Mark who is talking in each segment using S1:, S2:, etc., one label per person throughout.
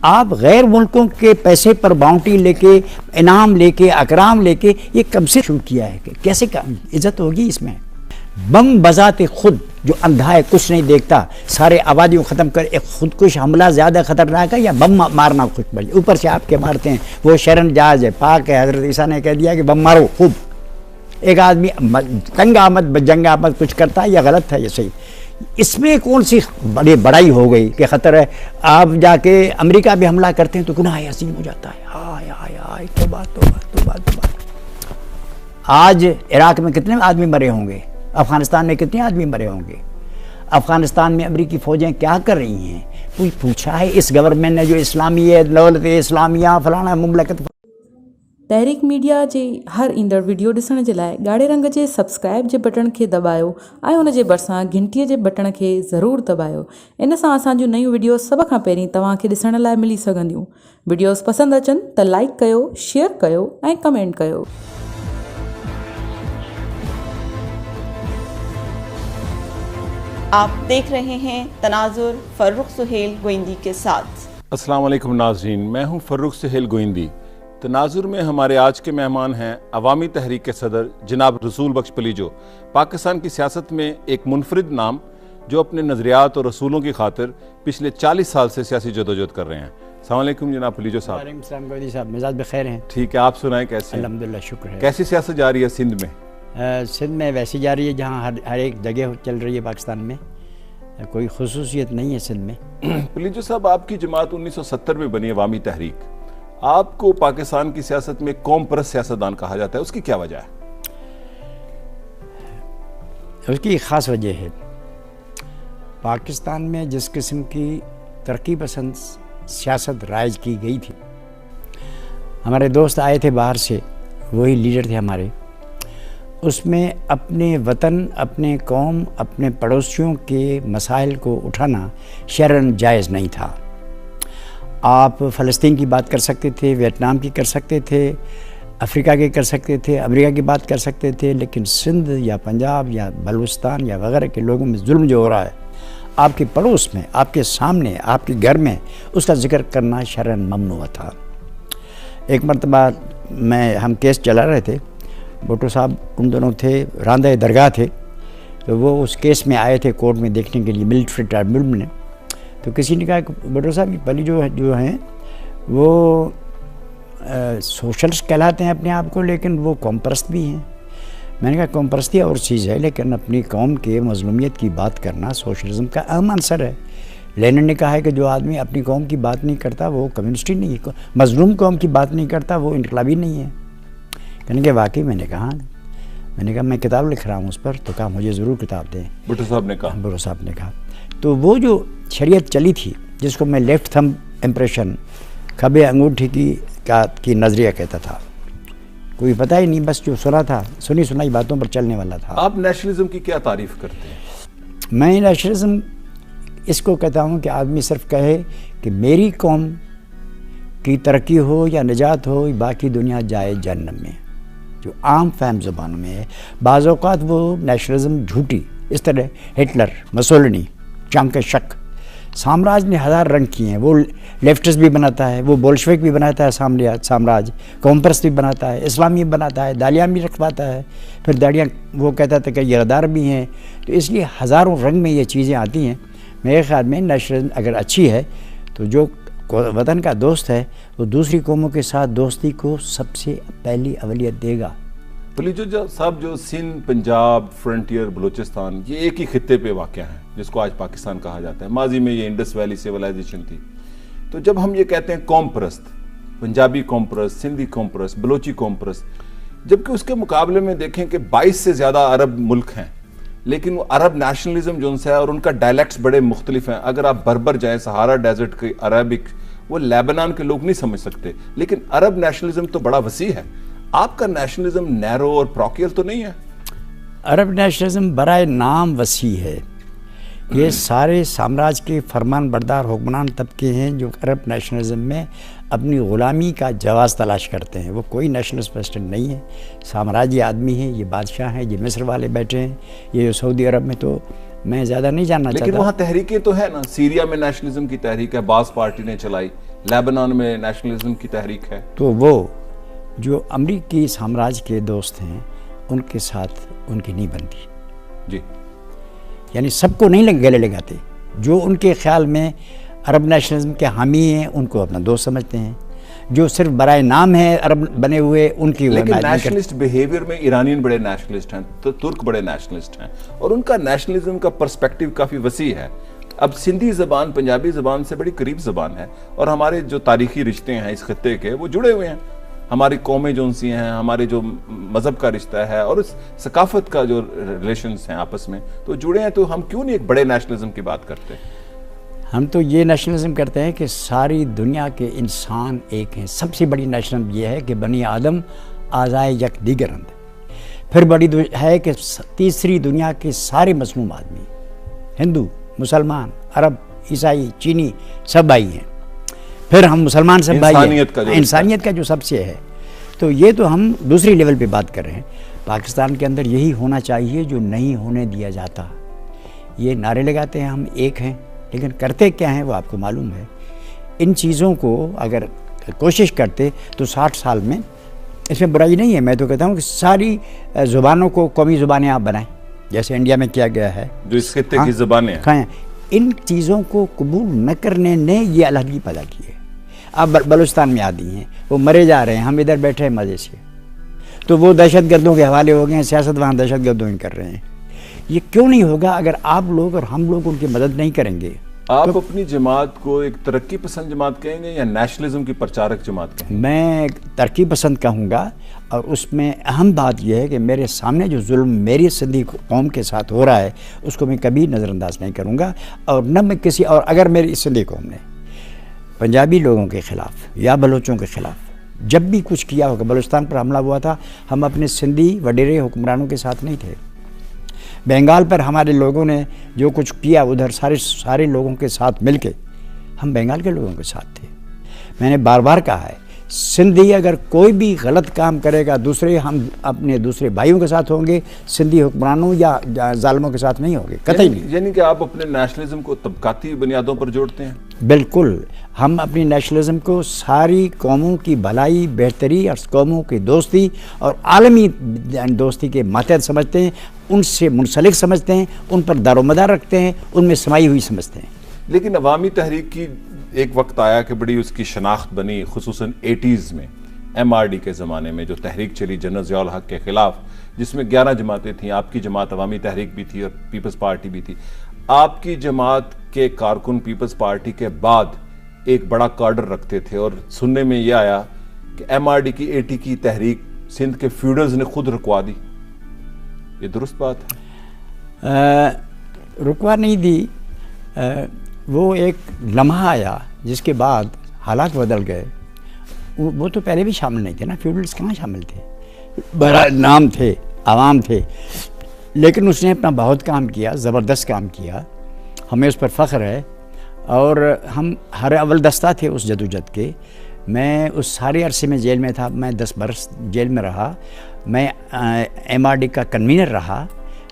S1: आप गैर मुल्कों के पैसे पर बाउंटी लेके, इनाम लेके, अकराम लेके ये कब से शुरू किया है? कैसे इज्जत होगी इसमें? बम बजाते खुद जो अंधा है, कुछ नहीं देखता, सारे आबादी को ख़त्म कर, एक खुदकुश हमला ज़्यादा ख़तरनाक है या बम मारना खुद पर? ऊपर से आपके मारते हैं, वो शरण जायज़ है, पाक है। हज़रत ईसा ने कह दिया कि बम मारो खूब। एक आदमी तंग आमद जंग आमद कुछ करता है या गलत है, ये सही? इसमें कौन सी बड़ी बड़ाई हो गई कि ख़तर है? आप जाके अमेरिका भी हमला करते हैं तो गुनाह अज़ीम हो जाता है। हाय हाय हाय, तौबा तौबा तौबा तौबा। आज इराक़ में कितने आदमी मरे होंगे? अफ़गानिस्तान में कितने आदमी मरे होंगे? अफ़गानिस्तान में अमरीकी फ़ौजें क्या कर रही हैं? कोई पूछा है इस गवर्नमेंट ने जो इस्लामी है, दौलत इस्लामिया फलाना मुमलकत?
S2: तहरीक मीडिया जे हर ईंदड़ वीडियो ॾिसण जे लाइ ॻाढ़े रंग जे सब्सक्राइब जे बटन खे दॿायो ऐं उन जे भरिसां घंटीअ जे बटन खे ज़रूरु दॿायो। इन सां असांजूं नयूं वीडियो सभ खां पहिरीं तव्हांखे ॾिसण लाइ मिली सघंदियूं। वीडियोस पसंदि अचनि त लाइक कयो, शेयर कयो ऐं कमेंट कयो।
S3: आप देख रहे हैं तनाजुर फर्रुख सुहेल गोइंदी के साथ।
S4: अस्सलाम वालेकुम नाज़रीन, मैं हूं फर्रुख सुहेल गोइंदी। तनाजुर में हमारे आज के मेहमान हैं अवामी तहरीक के सदर जनाब रसूल बख्श पलीजो। पाकिस्तान की सियासत में एक मुनफरिद नाम जो अपने नज़रियात और रसूलों की खातिर पिछले 40 साल से सियासी जदोजहद कर रहे हैं। अस्सलाम वालेकुम जनाब पलीजो साहब।
S1: वालेकुम सलाम गोइंदी साहब, मिजाज बखैर हैं?
S4: ठीक है, आप सुनाएं कैसे?
S1: अल्हम्दुलिल्लाह, शुक्र है।
S4: कैसी सियासत जा रही है सिंध में?
S1: सिंध में वैसी जा रही है जहाँ हर एक जगह चल रही है पाकिस्तान में, कोई खुसूसियत नहीं है सिंध में।
S4: पलीजो साहब, आपकी जमात 1970 में बनी अवामी तहरीक। आपको पाकिस्तान की सियासत में कौम परस्त सियासतदान कहा जाता है, उसकी क्या वजह है?
S1: उसकी एक ख़ास वजह है। पाकिस्तान में जिस किस्म की तरक्की पसंद सियासत राइज की गई थी, हमारे दोस्त आए थे बाहर से, वही लीडर थे हमारे, उसमें अपने वतन, अपने कौम, अपने पड़ोसियों के मसाइल को उठाना शरअन जायज़ नहीं था। आप फ़लस्तीन की बात कर सकते थे, वियतनाम की कर सकते थे, अफ्रीका की कर सकते थे, अमेरिका की बात कर सकते थे, लेकिन सिंध या पंजाब या बलूचिस्तान या वगैरह के लोगों में जुल्म जो हो रहा है आपके पड़ोस में, आपके सामने, आपके घर में, उसका जिक्र करना शरअन ममनू था। एक मरतबा हम केस चला रहे थे, भुट्टो साहब उन दोनों थे, रांदे दरगाह थे, तो वो उस केस में आए थे कोर्ट में देखने के लिए, मिलिट्री ट्राइब्यूनल ने। तो किसी ने कहा कि भुट्टो साहब ये पली जो हैं वो सोशलिस्ट कहलाते हैं अपने आप को, लेकिन वो कौम परस्त भी हैं। मैंने कहा कौम परस्ती और चीज़ है, लेकिन अपनी कौम के मज़लूमियत की बात करना सोशलिज्म का अहम अंसर है। लेनिन ने कहा है कि जो आदमी अपनी कौम की बात नहीं करता वो कम्युनिस्ट ही नहीं है, मज़लूम कौम की बात नहीं करता वो इनकलाबी नहीं है। कहने के वाकई मैंने कहा मैं किताब लिख रहा हूँ उस पर, तो कहा मुझे ज़रूर किताब दें।
S4: भुट्टो साहब ने कहा।
S1: तो वो जो शरीयत चली थी जिसको मैं लेफ्ट थंब इम्प्रेशन, खबे अंगूठी की नज़रिया कहता था, कोई पता ही नहीं, बस जो सुना था, सुनी सुनाई बातों पर चलने वाला था।
S4: आप नेशनलिज्म की क्या तारीफ़ करते हैं?
S1: मैं नेशनलिज्म इसको कहता हूँ कि आदमी सिर्फ कहे कि मेरी कौम की तरक्की हो या निजात हो, बाकी दुनिया जाए जहन्नम में, जो आम फहम ज़ुबानों में है। बाज़ औक़ात वो नेशनलिज्म झूठी, इस तरह हिटलर, मुसोलिनी, चांक शक, साम्राज्य ने हज़ार रंग किए हैं। वो लेफ्टिस्ट भी बनाता है, वो बोल्शेविक भी बनाता है साम्राज्य, कौम परस्त भी बनाता है, इस्लामी भी बनाता है, दालियाँ भी रखवाता है, फिर दाड़ियाँ वो कहता था कि ये गद्दार भी हैं। तो इसलिए हज़ारों रंग में ये चीज़ें आती हैं। मेरे ख़्याल में नेशनलिज्म अगर अच्छी है तो जो वतन का दोस्त है वो दूसरी कौमों के साथ दोस्ती को सबसे पहली अवलियत देगा।
S4: पलीजो साहब, जो सिंध, पंजाब, फ्रंटियर, बलूचिस्तान, ये एक ही खित्ते पे वाक़ हैं जिसको आज पाकिस्तान कहा जाता है। माजी में ये इंडस वैली सिविलाइजेशन थी। तो जब हम ये कहते हैं कौम परस्त, पंजाबी कौम परस्त, सिंधी कौम परस्त, बलोची कौम परस्त, जबकि उसके मुकाबले में देखें कि 22 से ज़्यादा अरब मुल्क हैं, लेकिन वो अरब नेशनलिज्म जो उनसे है और उनका डायलेक्ट्स बड़े मुख्तलिफ हैं। अगर आप बर्बर जाएँ, सहारा डेजर्ट के अरबिक, वो लेबनान के लोग नहीं समझ सकते, लेकिन अरब नेशनलिज्म तो बड़ा वसी है। आपका नेशनलिज्म नैरो और प्रोकियल तो नहीं है?
S1: अरब नेशनलिज्म बराए नाम वसी है। ये सारे साम्राज्य के फरमान बरदार हुक्मरान तबके हैं जो अरब नेशनलिज्म में अपनी ग़ुलामी का जवाज़ तलाश करते हैं। वो कोई नेशनलिस्ट प्रेसिडेंट नहीं है, साम्राज्य आदमी है, ये बादशाह हैं, ये मिस्र वाले बैठे हैं, ये सऊदी अरब में तो मैं ज़्यादा नहीं जानना चाहता।
S4: लेकिन वहाँ तहरीकें तो है ना, सीरिया में नेशनलिज्म की तहरीक है, बास पार्टी ने चलाई, लेबनान में नेशनलिज्म की तहरीक है।
S1: तो वो जो अमरीकी साम्राज्य के दोस्त हैं उनके साथ उनकी नहीं बनती
S4: जी,
S1: यानी सबको नहीं गले लगाते। जो उनके ख्याल में अरब नेशनलिज्म के हामी हैं उनको अपना दोस्त समझते हैं, जो सिर्फ बराए नाम है अरब बने हुए उनकी।
S4: लेकिन नेशनलिस्ट बिहेवियर में ईरानियन बड़े नेशनलिस्ट हैं, तो तुर्क बड़े नेशनलिस्ट हैं, और उनका नेशनलिज्म का पर्सपेक्टिव काफ़ी वसी है। अब सिंधी ज़बान पंजाबी ज़बान से बड़ी करीब ज़बान है, और हमारे जो तारीखी रिश्ते हैं इस खत्ते के वो जुड़े हुए हैं। हमारी कौमें जो सी हैं, हमारे जो मज़हब का रिश्ता है और उस सकाफत का जो रिलेशंस हैं आपस में तो जुड़े हैं, तो हम क्यों नहीं एक बड़े नेशनलिज्म की बात करते?
S1: हम तो ये नेशनलिज्म करते हैं कि सारी दुनिया के इंसान एक हैं। सबसे बड़ी नेशनलिज्म ये है कि बनी आदम आज़ाए यक दीगरंद। फिर बड़ी है कि तीसरी दुनिया के सारे मज़लूम आदमी, हिंदू, मुसलमान, अरब, ईसाई, चीनी, सब भाई हैं। फिर हम मुसलमान सब भाई हैं, इंसानियत का जो सबसे है। तो ये तो हम दूसरी लेवल पे बात कर रहे हैं। पाकिस्तान के अंदर यही होना चाहिए जो नहीं होने दिया जाता। ये नारे लगाते हैं हम एक हैं, लेकिन करते क्या हैं वो आपको मालूम है। इन चीज़ों को अगर कोशिश करते तो 60 साल में, इसमें बुराई नहीं है। मैं तो कहता हूँ कि सारी ज़ुबानों को कौमी ज़ुबानें आप बनाएं, जैसे इंडिया में किया गया है,
S4: जो इस खित्ते की ज़ुबानें
S1: हैं। इन चीज़ों को कबूल न करने ने ये अलहदगी पैदा की है। अब बलूचिस्तान में आदि हैं, वो मरे जा रहे हैं, हम इधर बैठे हैं मज़े से, तो वो दहशतगर्दों के हवाले हो गए हैं, सियासत वहाँ दहशतगर्दों ही कर रहे हैं। ये क्यों नहीं होगा अगर आप लोग और हम लोग उनकी मदद नहीं करेंगे?
S4: आप तो अपनी जमात को एक तरक्की पसंद जमात कहेंगे या नेशनलिज्म की प्रचारक जमात कहेंगे?
S1: मैं तरक्की पसंद कहूँगा, और उसमें अहम बात यह है कि मेरे सामने जो जुल्म मेरी सिंधी कौम के साथ हो रहा है उसको मैं कभी नज़रअंदाज नहीं करूँगा, और न मैं किसी और, अगर मेरी सिंधी कौम ने पंजाबी लोगों के ख़िलाफ़ या बलोचों के ख़िलाफ़ जब भी कुछ किया होगा, बलूचिस्तान पर हमला हुआ था, हम अपने सिंधी वडेरे हुक्मरानों के साथ नहीं थे। बंगाल पर हमारे लोगों ने जो कुछ किया उधर सारे लोगों के साथ मिलके हम बंगाल के लोगों के साथ थे। मैंने बार बार कहा है, सिंधी अगर कोई भी गलत काम करेगा हम अपने दूसरे भाइयों के साथ होंगे, सिंधी हुक्मरानों या जालिमों के साथ नहीं होंगे, कतई नहीं।
S4: यानी कि आप अपने नेशनलिज्म को तबकाती बुनियादों पर जोड़ते हैं?
S1: बिल्कुल, हम अपनी नेशनलिज्म को सारी कौमों की भलाई बेहतरी और कौमों की दोस्ती और आलमी दोस्ती के मातहत समझते हैं, उनसे मुंसलिक समझते हैं, उन पर दारोमदार रखते हैं, उनमें समाई हुई समझते हैं।
S4: लेकिन अवामी तहरीक की एक वक्त आया कि बड़ी उसकी शनाख्त बनी, खुसूसन 80s में MRD के ज़माने में जो तहरीक चली जनरल ज़ियाउल हक के ख़िलाफ़, जिसमें 11 जमातें थीं। आपकी जमात अवामी तहरीक भी थी और पीपल्स पार्टी भी थी। आपकी जमात के कारकुन पीपल्स पार्टी के बाद एक बड़ा कार्डर रखते थे, और सुनने में यह आया कि MRD की 80 की तहरीक सिंध के फ्यूडल्स ने खुद रुकवा दी। ये दुरुस्त बात है?
S1: रुकवा नहीं दी, वो एक लम्हा आया जिसके बाद हालात बदल गए। वो तो पहले भी शामिल नहीं थे ना, फ्यूडल्स कहाँ शामिल थे, बड़ा नाम थे, आवाम थे, लेकिन उसने अपना बहुत काम किया, ज़बरदस्त काम किया, हमें उस पर फ़ख्र है। और हम हर अव्वल दस्ता थे उस जदोजहद के। मैं उस सारे अरसे में जेल में था, मैं 10 बरस जेल में रहा, मैं MRD का कन्वीनर रहा,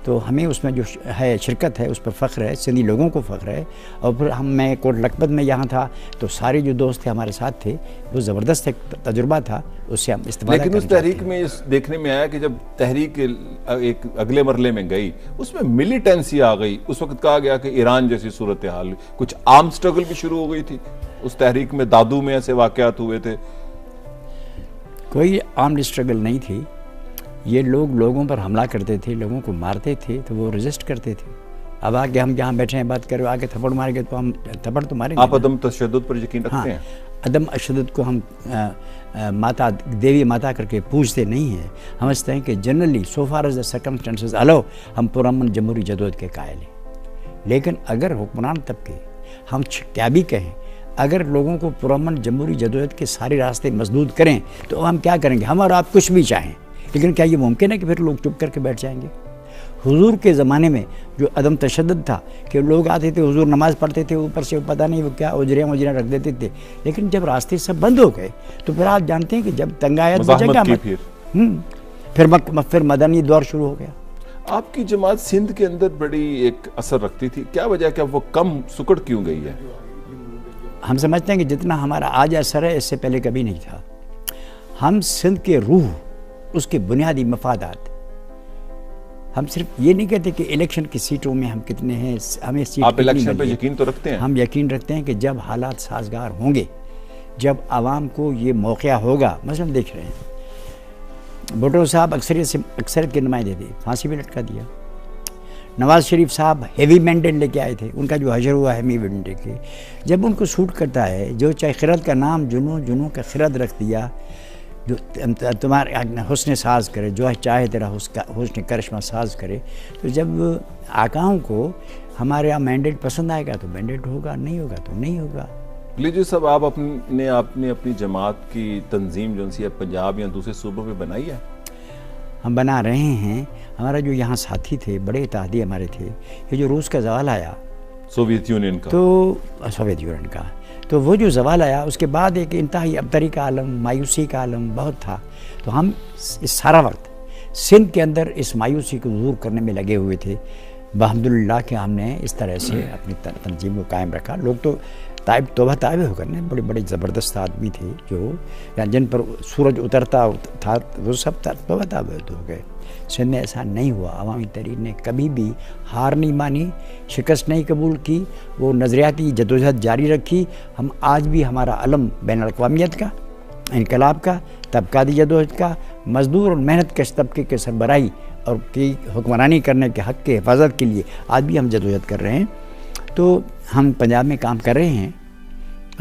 S1: तो हमें उसमें जो है शिरकत है उस पर फ़ख्र है, सिंधी लोगों को फ़ख्र है। और फिर मैं कोट लखपत में यहाँ था, तो सारे जो दोस्त थे हमारे साथ थे, वो ज़बरदस्त एक तजुर्बा था, उससे हम इस्तेमाल।
S4: लेकिन उस तहरीक में इस देखने में आया कि जब तहरीक एक अगले मरले में गई, उसमें मिलिटेंसी आ गई। उस वक्त कहा गया कि ईरान जैसी सूरत हाल, कुछ आर्म स्ट्रगल भी शुरू हो गई थी उस तहरीक में। दादू में ऐसे वाक़यात हुए थे?
S1: कोई आर्म्ड स्ट्रगल नहीं थी। ये लोग लोगों पर हमला करते थे, लोगों को मारते थे, तो वो रेजिस्ट करते थे। अब आगे हम जहाँ बैठे हैं बात करो, आगे थप्पड़ मारेंगे तो हम थप्पड़ तो मारेंगे।
S4: आप अदम तशद्दुद पर यकीन रखते हैं?
S1: अदम तशद्दुद को हम माता देवी माता करके पूछते नहीं हैं। समझते हैं कि generally so far as the circumstances allow, हम पुरअमन जमहूरी जदोजहद के कायल हैं। लेकिन अगर हुक्मरान तबके, हम क्या भी कहें, अगर लोगों को पुरअमन जमहूरी जदोजहद के सारे रास्ते मसदूद करें तो हम क्या करेंगे? हम और आप कुछ भी चाहें, लेकिन क्या ये मुमकिन है कि फिर लोग चुप करके बैठ जाएंगे? हुजूर के ज़माने में जो अदम तशद्दुद था कि लोग आते थे, हुजूर नमाज़ पढ़ते थे, ऊपर से पता नहीं वो क्या उजरियाँ रख देते थे, लेकिन जब रास्ते सब बंद हो गए तो फिर आप जानते हैं कि जब तंग आया तो जगह फिर मदनी दौर शुरू हो गया।
S4: आपकी जमात सिंध के अंदर बड़ी एक असर रखती थी, क्या वजह, क्या वो कम सुकड़ क्यों गई है?
S1: हम समझते हैं कि जितना हमारा आज असर है इससे पहले कभी नहीं था। हम सिंध के रूह, उसके बुनियादी मफादात, हम सिर्फ ये नहीं कहते कि इलेक्शन की सीटों में हम कितने हैं, हमें सीट
S4: आप इलेक्शन पे यकीन तो रखते हैं?
S1: हम यकीन रखते हैं कि जब हालात साजगार होंगे, जब आवाम को ये मौका होगा, मसलन देख रहे हैं भुट्टो साहब अक्सरियत के नुमाइंदे थे, फांसी भी लटका दिया। नवाज शरीफ साहब हेवी मैंडेट लेके आए थे, उनका जो हजर हुआ हेवी मैंडेट के, जब उनको सूट करता है, जो चाहे खिरद का नाम जुनू का खिरद रख दिया, जो तुम्हारे हुस्न साज करे, जो चाहे तेरा हुस्न करिश्मा साज करे। तो जब आकाओं को हमारे यहाँ मैंडेट पसंद आएगा तो मैंडेट होगा, नहीं होगा तो नहीं होगा।
S4: लीजिए साहब, आप आपने अपनी जमात की तंजीम जो सी पंजाब या दूसरे सूबों में बनाई है?
S1: हम बना रहे हैं। हमारा जो यहाँ साथी थे, बड़े इत्तेहादी हमारे थे, ये जो रूस का जवाल आया, सोवियत यूनियन का, तो वो जो जवाल आया उसके बाद एक इंतहाई अबतरी का आलम, मायूसी का आलम बहुत था। तो हम इस सारा वक्त सिंध के अंदर इस मायूसी को दूर करने में लगे हुए थे। अल्हम्दुलिल्लाह कि हमने इस तरह से अपनी तंजीम को कायम रखा। लोग तो तोबा ताइब होकर ने बड़े बड़े ज़बरदस्त आदमी थे, जो या जिन पर सूरज उतरता था वो सब तोबा ताइब हो गए। सिंध में ऐसा नहीं हुआ। अवामी तहरीक ने कभी भी हार नहीं मानी, शिकस्त नहीं कबूल की, वो नज़रियाती जदोजहद जारी रखी। हम आज भी हमारा अलम बैनुल-अक़वामियत का, इनकलाब का, तबकाती जदोजहद का, मजदूर और मेहनत कश तबके के सरबराही और की हुक्मरानी करने के हक़ के हिफाजत के लिए आज भी हम जदोजहद कर रहे हैं। तो हम पंजाब में काम कर रहे हैं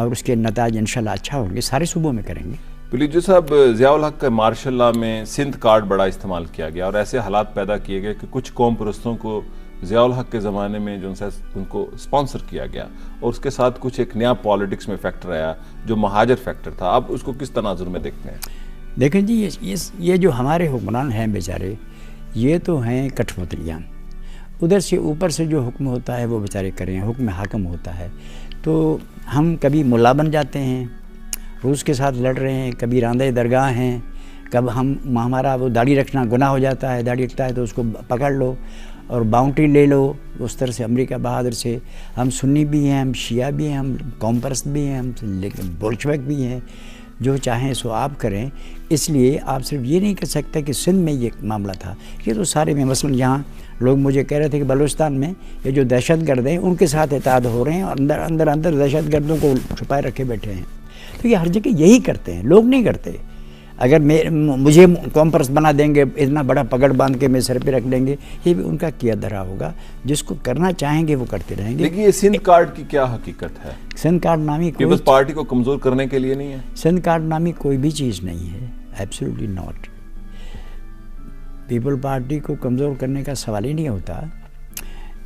S1: और उसके नताज इंशाल्लाह अच्छा होंगे, सारे सूबों में करेंगे।
S4: लीजिए साहब, ज़ियाउल हक के मार्शल लॉ में सिंध कार्ड बड़ा इस्तेमाल किया गया और ऐसे हालात पैदा किए गए कि कुछ कौम परस्तों को ज़ियाउल हक के ज़माने में जो उनको स्पॉन्सर किया गया और उसके साथ कुछ एक नया पॉलिटिक्स में फैक्टर आया जो महाजर फैक्टर था। आप उसको किस तनाजुर में देखते हैं?
S1: देखें जी, ये जो हमारे हुक्मरान हैं बेचारे, ये तो हैं कठपुतलियाँ। उधर से ऊपर से जो हुक्म होता है वो बेचारे करें, हुक्म हाकम होता है। तो हम कभी मुल्ला बन जाते हैं, रूस के साथ लड़ रहे हैं, कभी रांदे दरगाह हैं, कब हमारा वो दाढ़ी रखना गुनाह हो जाता है, दाढ़ी रखता है तो उसको पकड़ लो और बाउंड्री ले लो। उस तरह से अमेरिका बहादुर से हम सुन्नी भी हैं, हम शिया भी हैं, हम कौम परस्त भी हैं, हम लेकिन बोल्शेविक भी हैं। जो चाहें सो आप करें। इसलिए आप सिर्फ ये नहीं कह सकते कि सिंध में ये मामला था, ये तो सारे में। मसलन यहाँ लोग मुझे कह रहे थे कि बलूचिस्तान में ये जो दहशतगर्द हैं उनके साथ इत्तेहाद हो रहे हैं और अंदर दहशतगर्दों को छुपाए रखे बैठे हैं। तो ये हर जगह यही करते हैं, लोग नहीं करते। अगर मुझे कौम परस्त बना देंगे, इतना बड़ा पगड़ बांध के मेरे सर पे रख लेंगे, ये भी उनका किया धरा होगा। जिसको करना चाहेंगे वो करते रहेंगे।
S4: लेकिन ये सिंध कार्ड की क्या हकीकत है?
S1: सिंध कार्ड नामी
S4: कोई पार्टी को कमज़ोर करने के लिए नहीं है।
S1: सिंध कार्ड नामी कोई भी चीज़ नहीं है, एब्सोल्युटली नॉट। पीपल पार्टी को कमज़ोर करने का सवाल ही नहीं होता।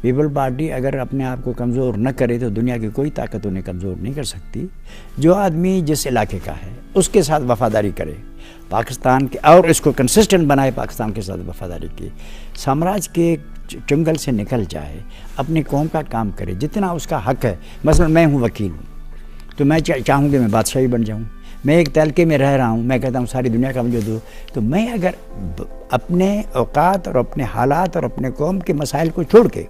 S1: पीपल पार्टी अगर अपने आप को कमज़ोर न करे तो दुनिया की कोई ताकत उन्हें कमज़ोर नहीं कर सकती। जो आदमी जिस इलाके का है उसके साथ वफादारी करे, पाकिस्तान के, और इसको कंसिस्टेंट बनाए, पाकिस्तान के साथ वफादारी की, साम्राज्य के चुंगल से निकल जाए, अपनी कौम का काम करे जितना उसका हक है। मसलन मैं हूँ वकील हूँ, तो मैं चाहूँगी मैं बादशाही बन जाऊँ। मैं एक तहलके में रह रहा हूँ, मैं कहता हूँ सारी दुनिया का मुझे दो। तो मैं अगर अपने औकात और अपने हालात और अपने कौम के मसाइल को छोड़ के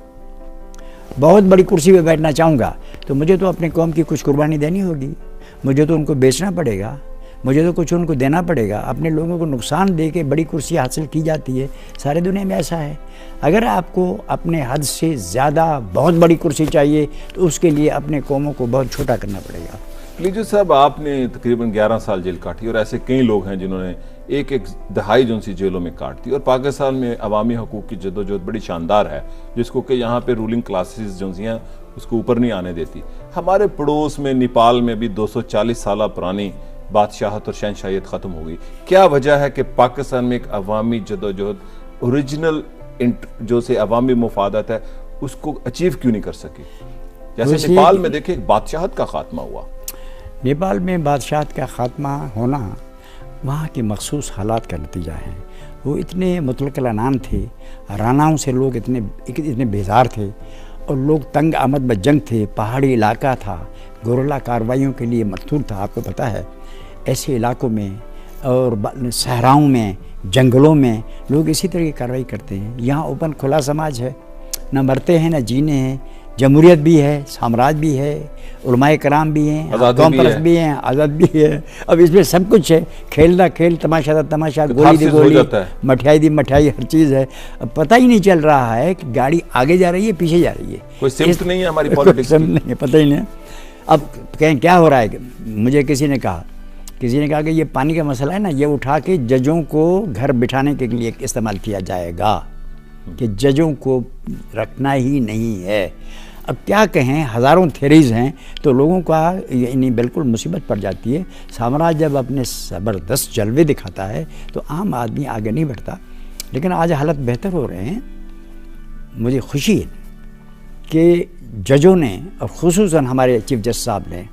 S1: बहुत बड़ी कुर्सी पे बैठना चाहूँगा तो मुझे तो अपने कौम की कुछ कुर्बानी देनी होगी, मुझे तो उनको बेचना पड़ेगा, मुझे तो कुछ उनको देना पड़ेगा। अपने लोगों को नुकसान दे के बड़ी कुर्सी हासिल की जाती है, सारे दुनिया में ऐसा है। अगर आपको अपने हद से ज़्यादा बहुत बड़ी कुर्सी चाहिए तो उसके लिए अपने कौमों को बहुत छोटा करना पड़ेगा।
S4: लीजिए साहब, आपने तकरीबन 11 साल जेल काटी और ऐसे कई लोग हैं जिन्होंने एक दहाई जो सी जेलों में काट दी। और पाकिस्तान में अवामी हकूक़ की जदोजहद बड़ी शानदार है, जिसको कि यहाँ पे रूलिंग क्लासेस जो सी हैं उसको ऊपर नहीं आने देती। हमारे पड़ोस में नेपाल में भी 240 साल पुरानी बादशाहत और शहनशाहियत ख़त्म हो गई। क्या वजह है कि पाकिस्तान में एक अवामी जदोजहद, ओरिजिनल जो से अवामी मुफादत है, उसको अचीव क्यों नहीं कर सके? जैसे नेपाल में देखिए बादशाहत का खात्मा हुआ।
S1: नेपाल में बादशाहत का ख़ात्मा होना वहाँ के मखसूस हालात का नतीजा है। वो इतने मुतलक़िल अनान थे, रानाओं से लोग इतने बेजार थे और लोग तंग आमद बजंग थे। पहाड़ी इलाका था, गोरला कार्रवाइयों के लिए मशहूर था। आपको पता है ऐसे इलाकों में और सहराओं में, जंगलों में लोग इसी तरह की कार्रवाई करते हैं। यहाँ ओपन खुला समाज है, न मरते हैं न जीने हैं, जमहूरियत भी है, साम्राज्य भी है, उलमाए कराम भी हैं, कौम परस्त भी हैं, आज़ाद भी है। अब इसमें सब कुछ है, खेल दा खेल, तमाशा दा तमाशा, गोली दी गोली, मठियाई दी मठियाई, हर चीज़ है। अब पता ही नहीं चल रहा है कि गाड़ी आगे जा रही है पीछे जा रही है,
S4: कोई सिम्त नहीं है हमारी पॉलिटिक्स की,
S1: नहीं है, पता ही नहीं। अब कहें क्या हो रहा है, मुझे किसी ने कहा कि ये पानी का मसला है ना, ये उठा के जजों को घर बिठाने के लिए इस्तेमाल किया जाएगा, कि जजों को रखना ही नहीं है। अब क्या कहें, हज़ारों थेरीज हैं, तो लोगों का यानी बिल्कुल मुसीबत पड़ जाती है। साम्राज्य जब अपने ज़बरदस्त जलवे दिखाता है तो आम आदमी आगे नहीं बढ़ता। लेकिन आज हालत बेहतर हो रहे हैं। मुझे खुशी है कि जजों ने और ख़ुसूसन हमारे चीफ जज साहब ने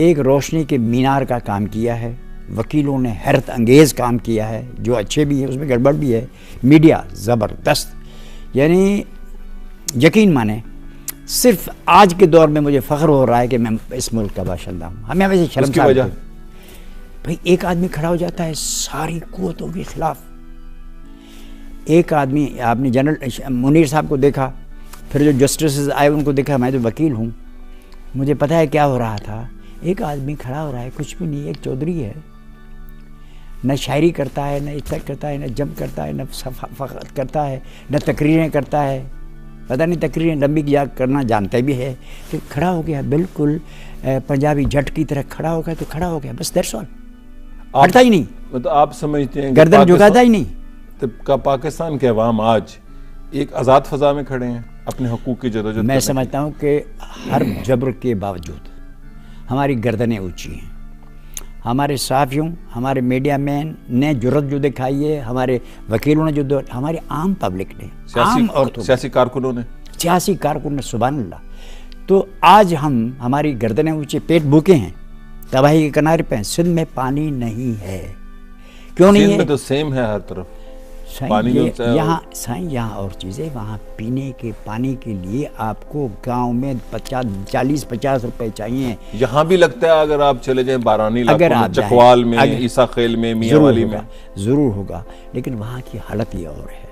S1: एक रोशनी के मीनार का काम किया है, वकीलों ने हैरत अंगेज़ काम किया है, जो अच्छे भी है उसमें गड़बड़ भी है, मीडिया ज़बरदस्त। यानी यकीन माने, सिर्फ आज के दौर में मुझे फ़ख्र हो रहा है कि मैं इस मुल्क का बाशिंदा हूँ। हमें वैसे शर्मसार है भाई, एक आदमी खड़ा हो जाता है सारी कुव्वतों के खिलाफ। एक आदमी, आपने जनरल मुनीर साहब को देखा, फिर जो जस्टिस आए उनको देखा, मैं तो वकील हूँ, मुझे पता है क्या हो रहा था। एक आदमी खड़ा हो रहा है, कुछ भी नहीं, एक चौधरी है, न शायरी करता है, न इज्जत करता है, न जम करता है, न फ़ख्र करता है, न तकरीरें करता है, पता नहीं तकरीरें लंबी किया करना जानता भी है, कि खड़ा हो गया बिल्कुल पंजाबी जट की तरह खड़ा हो गया, तो खड़ा हो गया, बस दैट्स ऑल। हटता ही नहीं,
S4: मतलब आप समझते हैं
S1: गर्दन झुकाता ही नहीं।
S4: तो का पाकिस्तान के अवाम आज एक आज़ाद फ़ज़ा में खड़े हैं अपने हकूक़ की जदोजहद।
S1: मैं समझता हूँ कि हर जबर के बावजूद हमारी गर्दनें ऊँची हैं। हमारे सहाफ़ियों, हमारे मीडिया मैन ने जुर्रत जो दिखाई है, हमारे वकीलों ने जो, हमारे आम पब्लिक ने, आम औरतों,
S4: सियासी कारकुनों ने,
S1: सियासी कारकुन ने, सुभान अल्लाह। तो आज हम, हमारी गर्दनें ऊँची, पेट भूखे हैं, तबाही के किनारे पे हैं। सिंध में पानी नहीं है, क्यों नहीं है?
S4: सिंध में तो सेम है हर तरफ पानी मिलता है।
S1: यहाँ साईं, यहाँ और चीज़ें, वहाँ पीने के पानी के लिए आपको गांव में 40-50 रुपए चाहिए।
S4: यहाँ भी लगता है अगर आप चले जाएं बारानी इलाकों में, चकवाल में, ईसा खेल में, मियांवाली में,
S1: ज़रूर होगा। लेकिन वहाँ की हालत ये और है।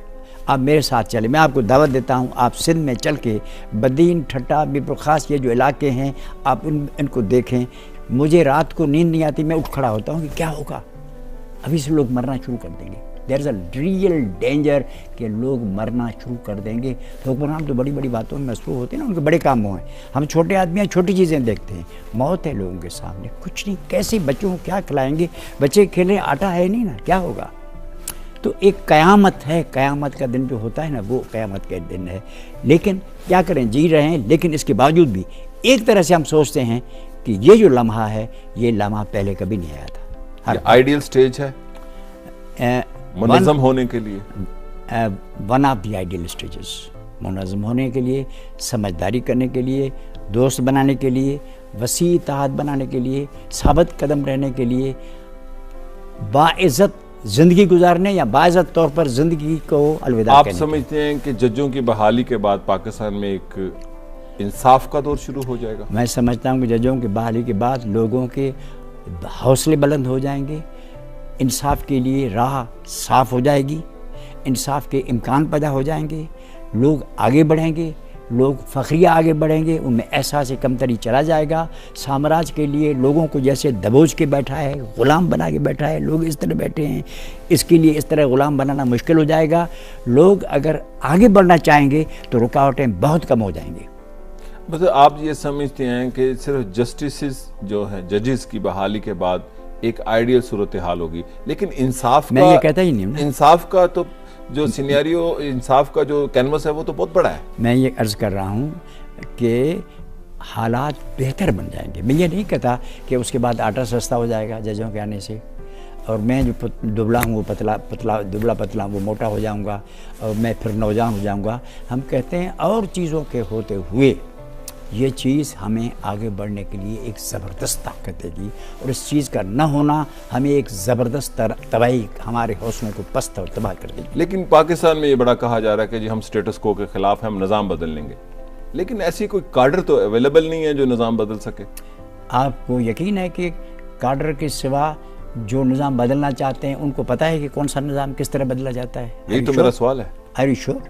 S1: आप मेरे साथ चले, मैं आपको दावत देता हूँ, आप सिंध में चल के बदीन, ठट्टा, बिप्रखास, ये जो इलाके हैं, आप इनको देखें। मुझे रात को नींद नहीं आती, मैं उठ खड़ा होता हूँ कि क्या होगा, अभी से लोग मरना शुरू कर देंगे। There is a real danger कि लोग मरना शुरू कर देंगे। तो हुक्मरान तो बड़ी बड़ी बातों में मसरूफ़ होते हैं ना, उनके बड़े काम हुए हैं। हम छोटे आदमी हैं, छोटी चीज़ें देखते हैं। मौत है लोगों के सामने, कुछ नहीं, कैसे बच्चों को क्या खिलाएंगे? बच्चे खेल रहे, आटा है नहीं ना, क्या होगा? तो एक क़यामत है, क़यामत का दिन जो होता है ना, वो क़यामत का दिन है। लेकिन क्या करें, जी रहे हैं। लेकिन इसके बावजूद भी एक तरह से हम सोचते हैं कि ये जो लम्हा है, ये लम्हा पहले कभी नहीं आया था।
S4: हर आइडियल स्टेज है मुनज़्ज़म होने के लिए,
S1: one of the ideal stages, मुनज़्ज़म होने के लिए, समझदारी करने के लिए, दोस्त बनाने के लिए, वसी इत्तेहाद बनाने के लिए, साबित कदम रहने के लिए, बाइज़्ज़त ज़िंदगी गुजारने या बाइज़्ज़त तौर पर ज़िंदगी को अलविदा
S4: आप समझते हैं कि जजों की बहाली के बाद पाकिस्तान में एक इंसाफ का दौर शुरू हो जाएगा?
S1: मैं समझता हूँ कि जजों की बहाली के बाद लोगों के हौसले बुलंद हो जाएंगे, इंसाफ के लिए राह साफ हो जाएगी, इंसाफ के इम्कान पैदा हो जाएंगे, लोग आगे बढ़ेंगे, लोग फ़ख्रिया आगे बढ़ेंगे, उनमें एहसास कमतरी चला जाएगा। साम्राज्य के लिए लोगों को जैसे दबोच के बैठा है, ग़ुलाम बना के बैठा है, लोग इस तरह बैठे हैं, इसके लिए इस तरह ग़ुलाम बनाना मुश्किल हो जाएगा। लोग अगर आगे बढ़ना चाहेंगे तो रुकावटें बहुत कम हो जाएंगी।
S4: मतलब आप ये समझते हैं कि सिर्फ जस्टिस जो है, जजेस की बहाली के बाद एक आइडियल सूरत हाल होगी, लेकिन इंसाफ का,
S1: मैं ये कहता ही नहीं,
S4: इंसाफ का तो जो सिनेरियो, इंसाफ का जो कैनवस है वो तो बहुत बड़ा है। मैं
S1: ये अर्ज़ कर रहा हूँ कि हालात बेहतर बन जाएंगे। मैं ये नहीं कहता कि उसके बाद आटा सस्ता हो जाएगा जजों के आने से, और मैं जो दुबला हूँ वो दुबला पतला वो मोटा हो जाऊँगा, और मैं फिर नौजवान हो जाऊँगा। हम कहते हैं और चीज़ों के होते हुए ये चीज़ हमें आगे बढ़ने के लिए एक ज़बरदस्त ताकत देगी, और इस चीज़ का न होना हमें एक ज़बरदस्त तबाही, हमारे हौसलों को पस्त और तबाह कर देगी।
S4: लेकिन पाकिस्तान में ये बड़ा कहा जा रहा है कि जी हम स्टेटस को के ख़िलाफ़ हैं, हम निज़ाम बदल लेंगे, लेकिन ऐसी कोई काडर तो अवेलेबल नहीं है जो निज़ाम बदल सके।
S1: आपको यकीन है कि काडर के सिवा जो निज़ाम बदलना चाहते हैं उनको पता है कि कौन सा निज़ाम किस तरह बदला जाता है।
S4: यही तो मेरा सवाल है।
S1: Are you sure?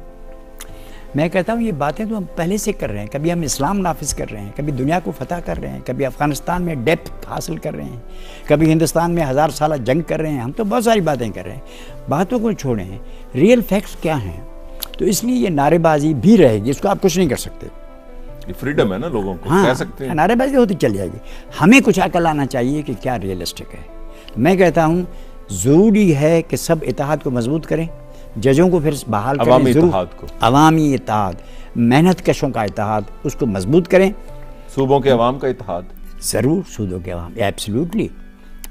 S1: मैं कहता हूँ ये बातें तो हम पहले से कर रहे हैं। कभी हम इस्लाम नाफिज कर रहे हैं, कभी दुनिया को फतह कर रहे हैं, कभी अफ़गानिस्तान में डेप्थ हासिल कर रहे हैं, कभी हिंदुस्तान में 1000 साल जंग कर रहे हैं। हम तो बहुत सारी बातें कर रहे हैं। बातों को छोड़ें, रियल फैक्ट्स क्या हैं। तो इसलिए ये नारेबाजी भी रहेगी, इसको आप कुछ नहीं कर सकते।
S4: ये फ्रीडम है ना लोगों को,
S1: हाँ,
S4: कह सकते हैं।
S1: नारेबाजी होती चल जाएगी। हमें कुछ अकल आना चाहिए कि क्या रियलिस्टिक है। मैं कहता हूँ ज़रूरी है कि सब इत्तेहाद को मजबूत करें, जजों को फिर बहाल करें, अवामी इत्तेहाद, मेहनत कशों का इत्तेहाद, उसको मजबूत करें।
S4: सूबों के अवाम का इत्तेहाद,
S1: ज़रूर सूबों के अवाम, एब्सोल्युटली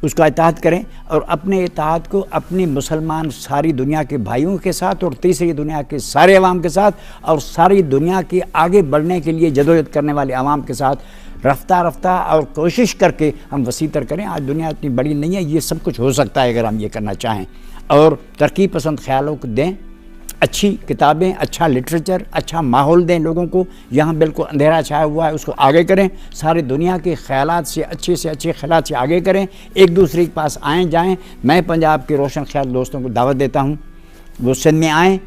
S1: उसका इत्तेहाद करें। और अपने इत्तेहाद को अपने मुसलमान सारी दुनिया के भाइयों के साथ और तीसरी दुनिया के सारे अवाम के साथ और सारी दुनिया के आगे बढ़ने के लिए जदोजहद करने वाले अवाम के साथ रफ्ता रफ्ता और कोशिश करके हम वसीतर करें। आज दुनिया इतनी बड़ी नहीं है, ये सब कुछ हो सकता है अगर हम ये करना चाहें। और तरक्की पसंद ख्यालों को दें, अच्छी किताबें, अच्छा लिटरेचर, अच्छा माहौल दें लोगों को। यहाँ बिल्कुल अंधेरा छाया हुआ है, उसको आगे करें। सारी दुनिया के ख्यालात से अच्छे ख्यालात से आगे करें, एक दूसरे के पास आएँ जाएँ। मैं पंजाब के रोशन ख्याल दोस्तों को दावत देता हूँ, वो सिंध में आएँ,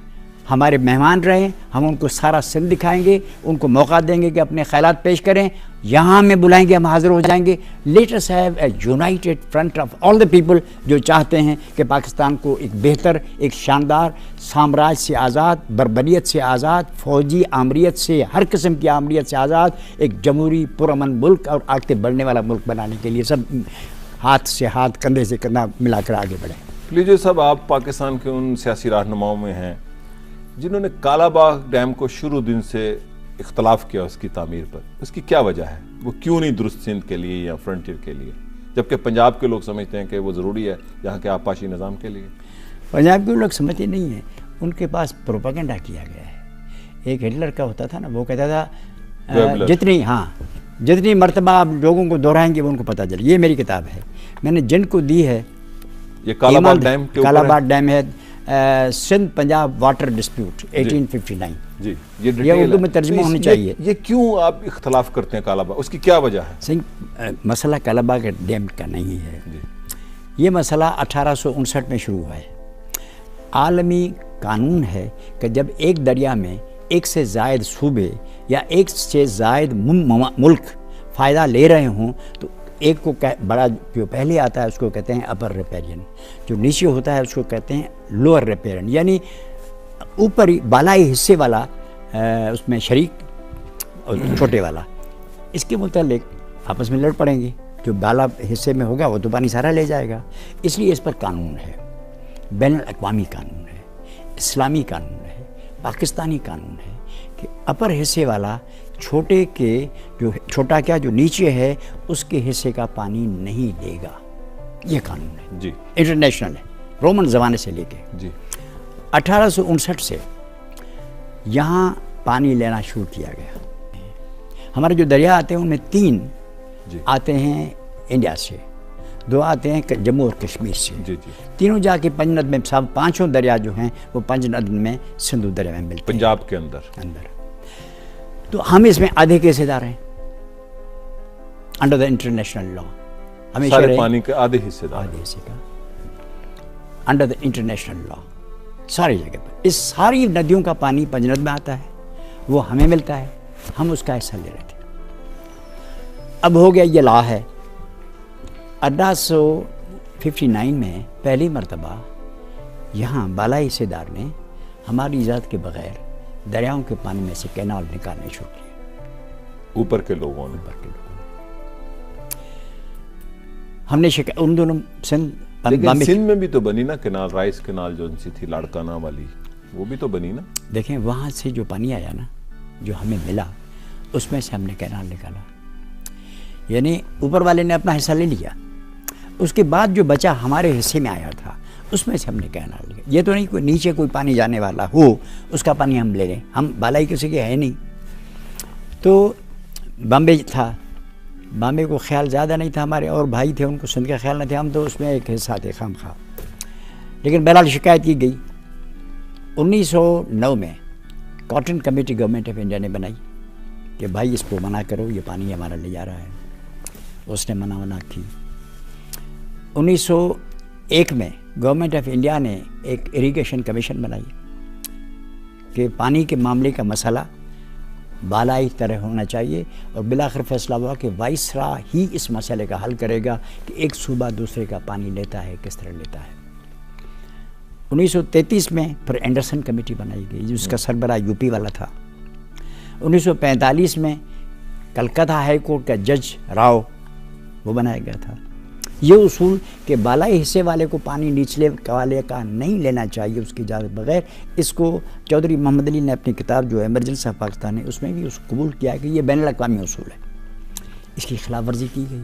S1: हमारे मेहमान रहें। हम उनको सारा सिंध दिखाएंगे, उनको मौका देंगे कि अपने ख्यालात पेश करें। यहाँ हमें बुलाएंगे, हम हाजिर हो जाएंगे। Let us have a United front of all the people जो चाहते हैं कि पाकिस्तान को एक बेहतर, एक शानदार, साम्राज्य से आज़ाद, बर्बरियत से आज़ाद, फौजी आमरीत से, हर किस्म की आमरीत से आज़ाद, एक जमहूरी पुरअमन मुल्क और आगे बढ़ने वाला मुल्क बनाने के लिए सब हाथ से हाथ, कंधे से कंधा मिलाकर आगे बढ़ें।
S4: लीजिए साहब, आप पाकिस्तान के उन सियासी रहनुमाओं में हैं जिन्होंने कालाबाग डैम को शुरू दिन से इख्तलाफ किया उसकी तामीर पर। उसकी क्या वजह है? वो क्यों नहीं दुरुस्त सिंध के लिए या फ्रंटियर के लिए, जबकि पंजाब के लोग समझते हैं कि वो ज़रूरी है यहाँ के आपाशी निज़ाम के लिए?
S1: पंजाब के लोग समझते नहीं हैं, उनके पास प्रोपेगेंडा किया गया है। एक हिटलर का होता था ना, वो कहता था जितनी मरतबा आप लोगों को दोहराएंगे वो उनको पता चले। ये मेरी किताब है, मैंने जिनको दी है।
S4: ये कालाबाग डैम के
S1: कालाबाग डैम है, सिंध पंजाब वाटर डिस्प्यूट 1859
S4: जी।
S1: ये उर्दू में तर्जुमा होनी चाहिए।
S4: ये क्यों आप इख्तलाफ करते हैं कालाबाग, उसकी क्या वजह है?
S1: सिंह मसला कालाबाग डैम का नहीं है, ये मसला 1859 में शुरू हुआ है। आलमी कानून है कि जब एक दरिया में एक से ज़ायद सूबे या एक से ज़ायद मुल्क फ़ायदा ले रहे हों तो एक को बड़ा जो पहले आता है उसको कहते हैं अपर रिपेरियन, जो नीचे होता है उसको कहते हैं लोअर रिपेरियन, यानी ऊपरी बालाई हिस्से वाला उसमें शरीक और छोटे वाला। इसके मुतालिक आपस में लड़ पड़ेंगे, जो बाला हिस्से में होगा वो तो पानी सारा ले जाएगा। इसलिए इस पर कानून है, बैनुल अक़वामी कानून है, इस्लामी कानून है, पाकिस्तानी कानून है कि अपर हिस्से वाला छोटे के जो छोटा क्या जो नीचे है उसके हिस्से का पानी नहीं लेगा। ये कानून है
S4: जी,
S1: इंटरनेशनल है, रोमन ज़माने से लेके
S4: जी।
S1: 1859 से यहाँ पानी लेना शुरू किया गया। हमारे जो दरिया आते हैं उनमें 3 आते हैं इंडिया से, 2 आते हैं जम्मू और कश्मीर से।
S4: जी जी।
S1: तीनों जाके पंजनद में, सब 5 दरिया जो हैं वो पंजनद में सिंधु दरिया में मिलते हैं,
S4: पंजाब के अंदर।
S1: तो हम इसमें आधे के हिस्सेदार हैं अंडर द इंटरनेशनल लॉ। हमेशा
S4: सारे पानी के आधे हिस्सेदार,
S1: आधे हिस्से का अंडर द इंटरनेशनल लॉ सारी जगह पर। इस सारी नदियों का पानी पंजनद में आता है, वो हमें मिलता है, हम उसका हिस्सा ले रहे थे। अब हो गया, ये लॉ है। 1859 में पहली मरतबा यहाँ बालाई हिस्सेदार ने हमारी इजाज़त के बगैर दरियाओं के पानी में से कैनाल निकालने शुरू किए।
S4: ऊपर के लोगों ने
S1: हमने उन दोनों
S4: सिंध में भी तो बनी ना कैनाल, राइस कैनाल जो सी थी लाड़काना वाली, वो भी तो बनी ना।
S1: देखें, वहाँ से जो पानी आया ना, जो हमें मिला, उसमें से हमने कैनाल निकाला, यानी ऊपर वाले ने अपना हिस्सा ले लिया। उसके बाद जो बचा हमारे हिस्से में आया था उसमें से हमने कैनाल लिया। ये तो नहीं कोई नीचे कोई पानी जाने वाला हो उसका पानी हम ले लें, हम बालाई किसी के है नहीं। तो बॉम्बे था, बॉम्बे को ख्याल ज़्यादा नहीं था, हमारे और भाई थे उनको सिंध का ख्याल नहीं था, हम तो उसमें एक हिस्सा थे खाम खा। लेकिन बहरहाल शिकायत की गई। 1909 में cotton committee government of India ने बनाई कि भाई इसको मना करो, ये पानी हमारा ले जा रहा है। उसने मना की। 1901 में गवर्नमेंट ऑफ इंडिया ने एक इरिगेशन कमीशन बनाई कि पानी के मामले का मसला बालाई तरह होना चाहिए, और बिलाखिर फैसला हुआ कि वाइसरा ही इस मसले का हल करेगा कि एक सूबा दूसरे का पानी लेता है किस तरह लेता है। 1933 में फिर एंडरसन कमेटी बनाई गई जिसका सरबराह यूपी वाला था। 1945 में कलकत्ता हाई कोर्ट का जज राव वो बनाया गया था। ये उसूल कि बालाई हिस्से वाले को पानी निचले वाले का नहीं लेना चाहिए उसकी इजाज़त बगैर, इसको चौधरी मोहम्मद अली ने अपनी किताब जो इमरजेंसी ऑफ पाकिस्तान है उसमें भी उसको कबूल किया कि ये बैनुल अक़वामी उसूल है। इसकी खिलाफ वर्जी की गई।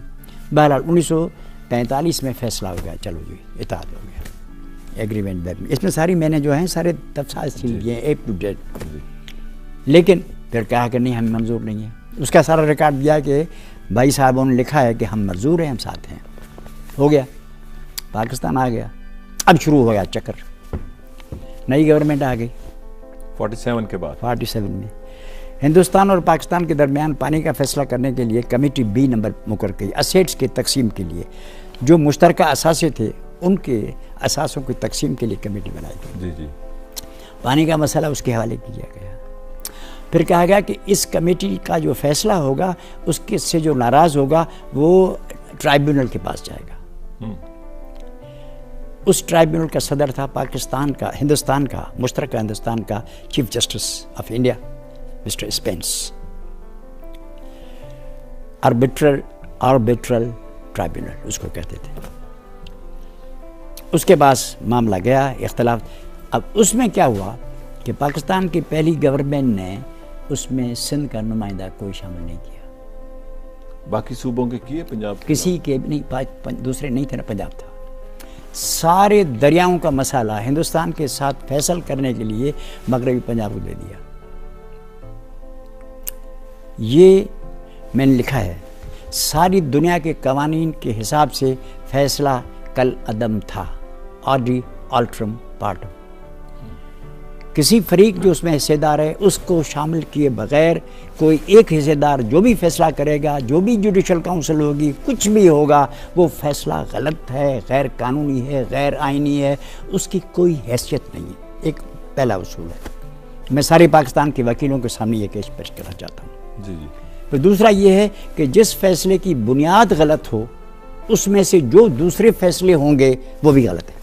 S1: बहरहाल 1945 में फैसला हो गया, चलो जी इताअत हो गया एग्रीमेंट बैक में। इसमें सारी मैंने जो है सारे तफसील दिए हैं A to Z, लेकिन फिर कहा कि नहीं हमें मंजूर नहीं है। उसका सारा रिकॉर्ड दिया कि भाई साहबों ने लिखा है कि हम मंजूर हैं, हम साथ हैं। हो गया, पाकिस्तान आ गया। अब शुरू हो गया चक्कर, नई गवर्नमेंट आ गई
S4: 47 के बाद।
S1: 47 में हिंदुस्तान और पाकिस्तान के दरमियान पानी का फैसला करने के लिए कमेटी B नंबर मुकर गई। असेट्स की तकसीम के लिए जो मुश्तरका असासे थे उनके असासों की तकसीम के लिए कमेटी बनाई गई।
S4: जी जी।
S1: पानी का मसला उसके हवाले किया गया। फिर कहा गया कि इस कमेटी का जो फैसला होगा उसके से जो नाराज़ होगा वो ट्राइब्यूनल के पास जाएगा। उस ट्राइब्यूनल का सदर था पाकिस्तान का, हिंदुस्तान का, मुश्तरका हिंदुस्तान का chief justice of India mister Spence. Arbitral tribunal उसको कहते थे। उसके पास मामला गया, इख्तलाफ। अब उसमें क्या हुआ कि पाकिस्तान की पहली गवर्नमेंट ने उसमें सिंध का नुमाइंदा कोई शामिल नहीं किया।
S4: बाकी सूबों के किए, पंजाब
S1: किसी के नहीं, दूसरे नहीं थे ना, पंजाब था। सारे दरियाओं का मसाला हिंदुस्तान के साथ फैसल करने के लिए मगरबी पंजाब को दे दिया। ये मैंने लिखा है, सारी दुनिया के कवानीन के हिसाब से फैसला कल अदम था, ऑडी ऑल्ट्रम पार्टम। किसी फरीक जो उसमें हिस्सेदार है उसको शामिल किए बगैर कोई एक हिस्सेदार जो भी फैसला करेगा, जो भी जुडिशल काउंसिल होगी, कुछ भी होगा, वो फैसला गलत है, गैर कानूनी है, गैर आइनी है, उसकी कोई हैसियत नहीं है। एक पहला उसूल है। मैं सारे पाकिस्तान के वकीलों के सामने ये केस पेश करना चाहता हूँ।
S4: जी जी।
S1: तो दूसरा ये है कि जिस फैसले की बुनियाद गलत हो उसमें से जो दूसरे फैसले होंगे वो भी गलत है।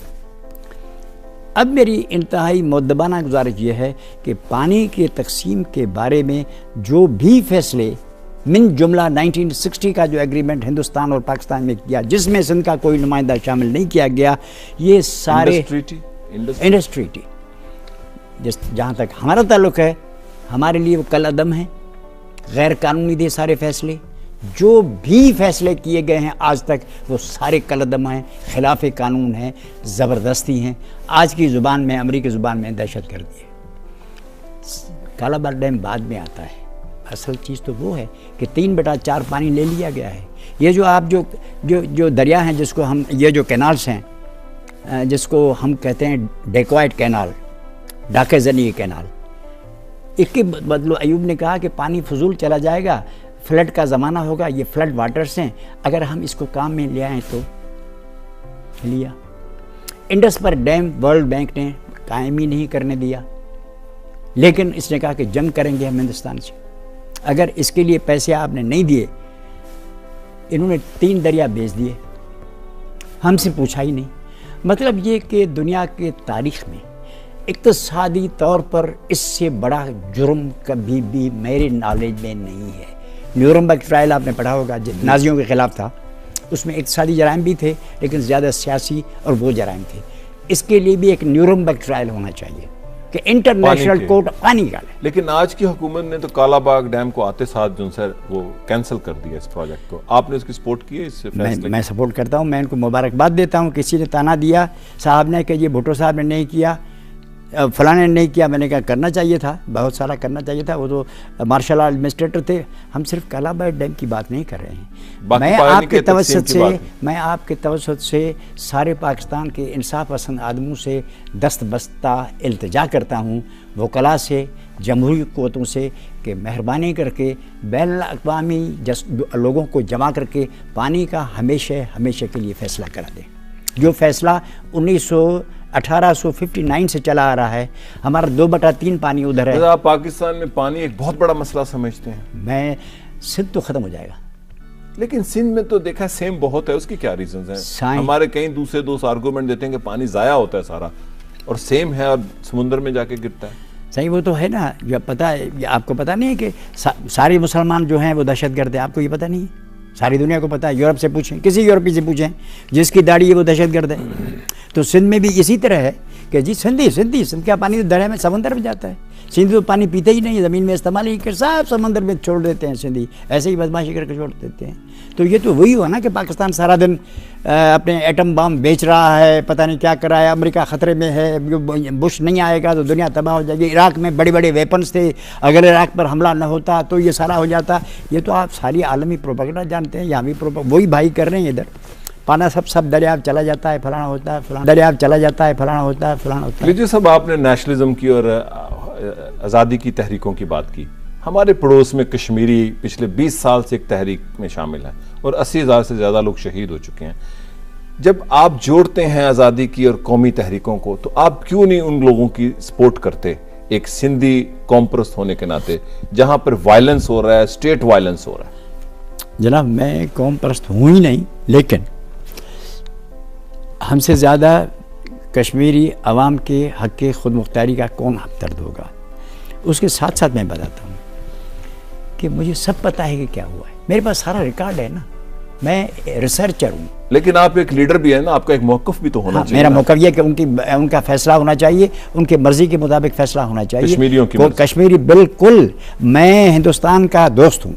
S1: अब मेरी इंतहाई मुद्दबाना गुजारिश ये है कि पानी के तकसीम के बारे में जो भी फैसले मिन जुमला 1960 का जो एग्रीमेंट हिंदुस्तान और पाकिस्तान में किया, जिसमें सिंध का कोई नुमाइंदा शामिल नहीं किया गया, ये सारे इंडस ट्रीटी जहाँ तक हमारा ताल्लुक़ है, हमारे लिए वो कल अदम है, गैर कानूनी थे सारे फैसले। जो भी फैसले किए गए हैं आज तक वो सारे कलदम हैं, खिलाफ कानून हैं, ज़बरदस्ती हैं। आज की ज़ुबान में, अमरीकी ज़ुबान में दहशतगर्दी है। कालाबाग डैम बाद में आता है, असल चीज़ तो वो है कि 3/4 पानी ले लिया गया है। ये जो आप जो दरिया हैं जिसको हम, ये जो कैनाल्स हैं जिसको हम कहते हैं डेक्वाइट कैनाल, डाके ज़नी कैनाल, इसके बदलो अयूब ने कहा कि पानी फजूल चला जाएगा, फ्लड का ज़माना होगा, ये फ्लड वाटर्स हैं, अगर हम इसको काम में ले आएँ तो लिया। इंडस पर डैम वर्ल्ड बैंक ने कायम ही नहीं करने दिया, लेकिन इसने कहा कि जंग करेंगे हम हिंदुस्तान से अगर इसके लिए पैसे आपने नहीं दिए। इन्होंने 3 दरिया बेच दिए, हमसे पूछा ही नहीं। मतलब ये कि दुनिया के तारीख़ में इक़्तिसादी तौर पर इससे बड़ा जुर्म कभी भी मेरे नॉलेज में नहीं है। न्यूरम्बर्ग ट्रायल आपने पढ़ा होगा, नाजियों के ख़िलाफ़ था, उसमें इक़्तिसादी जराइम भी थे लेकिन ज़्यादा सियासी और वो जराइम थे। इसके लिए भी एक न्यूरम्बर्ग ट्रायल होना चाहिए कि इंटरनेशनल कोर्ट पानी का।
S4: लेकिन आज की हुकूमत ने तो कालाबाग डैम को आते साथ जो सर वो कैंसिल कर दिया इस प्रोजेक्ट को। आपने उसकी सपोर्ट की है इससे?
S1: मैं सपोर्ट करता हूँ, मैं इनको मुबारकबाद देता हूँ। किसी ने ताना दिया साहब ने कि ये भुट्टो साहब ने नहीं किया, फलाने ने नहीं किया, मैंने कहा करना चाहिए था, बहुत सारा करना चाहिए था। वो तो मार्शल आर्ट एडमिनिस्ट्रेटर थे। हम सिर्फ कालाबाग डैम की बात नहीं कर रहे हैं। मैं आपके तवज्जुह से सारे पाकिस्तान के इंसाफ पसंद आदमों से दस्तबस्ता इल्तिजा करता हूँ, वकला से, जमहूरी क़ुव्वतों से, कि मेहरबानी करके बैनुल अक़वामी लोगों को जमा करके पानी का हमेशा के लिए फ़ैसला करा दें। जो फैसला 1859 से चला आ रहा है, हमारा 2/3 पानी उधर है।
S4: आप पाकिस्तान में पानी एक बहुत बड़ा मसला समझते हैं?
S1: मैं सिंध तो खत्म हो जाएगा,
S4: लेकिन सिंध में तो देखा सेम बहुत है, उसकी क्या रीजंस हैं? हमारे कई दूसरे दोस्त आर्गुमेंट देते हैं कि पानी जाया होता है सारा, और सेम है और समुद्र में जाके गिरता है।
S1: सही, वो तो है ना। जो पता है, आपको पता नहीं है कि सारे मुसलमान जो हैं वो दहशतगर्द हैं? आपको ये पता नहीं है? सारी दुनिया को पता है। यूरोप से पूछें, किसी यूरोपी से पूछें, जिसकी दाढ़ी है वो दहशतगर्द है। तो सिंध में भी इसी तरह है कि जी सिंध का पानी तो दरिया में, समंदर में जाता है। सिंध तो पानी पीते ही नहीं, ज़मीन में इस्तेमाल ही कर, सब समंदर में छोड़ देते हैं। सिंधी ऐसे ही बदमाशी करके छोड़ देते हैं। तो ये तो वही हुआ ना कि पाकिस्तान सारा दिन अपने एटम बम बेच रहा है, पता नहीं क्या कर रहा है, अमेरिका ख़तरे में है, बुश नहीं आएगा तो दुनिया तबाह हो जाएगी। इराक़ में बड़े बड़े वेपन्स थे, अगर इराक़ पर हमला न होता तो ये सारा हो जाता। ये तो आप सारी आलमी प्रोपेगेंडा जानते हैं, यहाँ भी वही भाई कर रहे हैं। इधर पाना सब दरियाव चला जाता है, फलाना होता है, फलाना दरियाव चला जाता है, फलाना होता है, फलाना होता है।
S4: लीजिए साहब, आपने नेशनलिज्म की और आज़ादी की तहरीकों की बात की। हमारे पड़ोस में कश्मीरी पिछले 20 साल से एक तहरीक में शामिल है और 80,000 से ज़्यादा लोग शहीद हो चुके हैं। जब आप जोड़ते हैं आज़ादी की और कौमी तहरीकों को, तो आप क्यों नहीं उन लोगों की सपोर्ट करते, एक सिंधी कौमप्रस्त होने के नाते, जहां पर वायलेंस हो रहा है, स्टेट वायलेंस हो रहा है?
S1: जनाब, मैं कौमप्रस्त हूँ ही नहीं, लेकिन हमसे ज़्यादा कश्मीरी अवाम के हक़ के खुद मुख्तारी का कौन हमदर्द होगा। उसके साथ साथ मैं बताता हूँ कि मुझे सब पता है कि क्या हुआ है, मेरे पास सारा रिकॉर्ड है ना, मैं रिसर्चर हूँ।
S4: लेकिन आप एक लीडर भी है ना, आपका एक मौक़िफ़ भी तो होना चाहिए।
S1: मेरा मौक़िफ़ ये कि उनका फैसला होना चाहिए, उनके मर्जी के मुताबिक फैसला होना चाहिए।
S4: कश्मीरियों की
S1: कश्मीरी बिल्कुल, मैं हिंदुस्तान का दोस्त हूँ,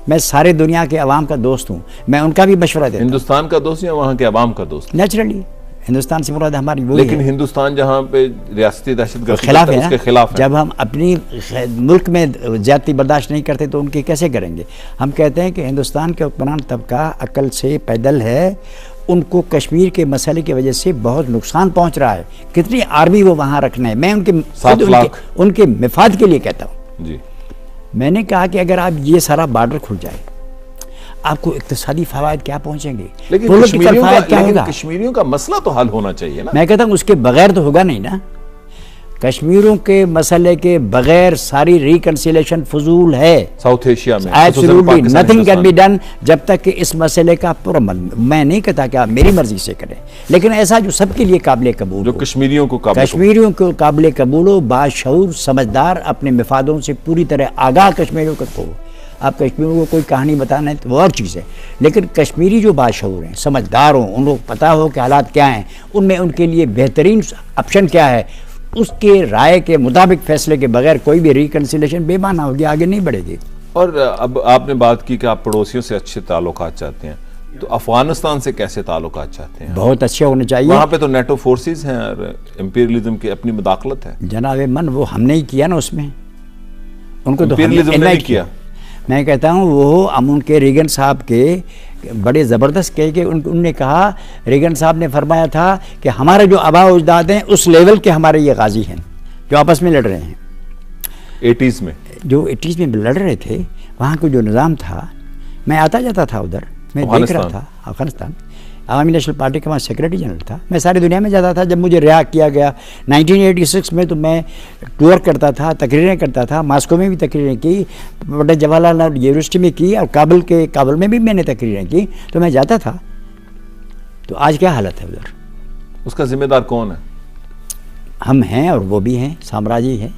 S1: मैं सारे दुनिया के अवाम का दोस्त हूँ, मैं उनका भी मशवरा देता हूँ।
S4: हिंदुस्तान का दोस्त या वहाँ के अवाम का दोस्त?
S1: नेचुरली हिंदुस्तान से मुराद हमारी वही
S4: लेकिन है। हिंदुस्तान जहाँ पे रियासती दहशतगर्दी
S1: खिलाफ है,
S4: उसके खिलाफ है।
S1: जब हम अपनी मुल्क में ज्यादती बर्दाश्त नहीं करते तो उनकी कैसे करेंगे? हम कहते हैं कि हिंदुस्तान के हुक्मरान तबका अकल से पैदल है, उनको कश्मीर के मसले की वजह से बहुत नुकसान पहुँच रहा है। कितनी आर्मी वो वहाँ रखना है, मैं उनके मफाद के लिए कहता हूँ जी। मैंने कहा कि अगर आप ये सारा बॉर्डर खुल जाए, आपको इक्तिसादी फ़वायद क्या पहुंचेंगे,
S4: लेकिन कश्मीरियों का मसला तो हल होना चाहिए ना। मैं
S1: कहता हूँ उसके बगैर तो होगा नहीं ना। कश्मीरियों के मसले के बगैर सारी रिकंसिलेशन फजूल है।
S4: साउथ एशिया में
S1: absolutely nothing can be done जब तक कि इस मसले का पुरअमल, मैं नहीं कहता कि आप मेरी मर्जी से करें, लेकिन ऐसा जो सबके लिए काबिल कबूल,
S4: जो कश्मीरियों को
S1: काबिल कबूल हो, बाशऊर समझदार, अपने मफादों से पूरी तरह आगाह कश्मीरियों को। आप कश्मीरियों को कोई कहानी बताना है तो वो और चीज़ है, लेकिन कश्मीरी जो बाशऊर हैं, समझदार हों, उन लोग पता हो कि हालात क्या हैं, उनमें उनके लिए बेहतरीन ऑप्शन क्या है, उसके राय के मुताबिक फैसले के बगैर कोई भी रिकंसिलेशन बेमाना होगी, आगे नहीं बढ़ेगी।
S4: और अब आपने बात की कि आप पड़ोसियों से अच्छे ताल्लुकात चाहते हैं, तो अफगानिस्तान से कैसे ताल्लुकात चाहते हैं?
S1: बहुत अच्छे होने चाहिए।
S4: वहाँ पे तो नेटो फोर्सेस हैं और इंपीरियलिज्म की अपनी मुदाखलत है।
S1: जनाब मन, वो हमने ही किया ना, उसमें उनको तो
S4: नहीं किया।
S1: मैं कहता हूँ वो हम उनके रीगन साहब के बड़े ज़बरदस्त कहे कि उनने कहा, रीगन साहब ने फरमाया था कि हमारे जो आबा उजदाद हैं उस लेवल के हमारे ये गाजी हैं जो आपस में लड़ रहे हैं।
S4: 80s में
S1: जो 80s में लड़ रहे थे, वहाँ का जो निज़ाम था, मैं आता जाता था उधर, मैं देख रहा था। अफगानिस्तान अवामी नेशनल पार्टी का वहाँ सेक्रेटरी जनरल था, मैं सारी दुनिया में जाता था। जब मुझे रिहा किया गया 1986 में, तो मैं टूर करता था, तकरीरें करता था, मास्को में भी तकरीरें की, पंडित जवाहरलाल नेहरू यूनिवर्सिटी में की, और काबुल में भी मैंने तकरीरें की, तो मैं जाता था। तो आज क्या हालत है उधर?
S4: उसका जिम्मेदार कौन है?
S1: हम हैं और वो भी हैं, साम्राज्य है।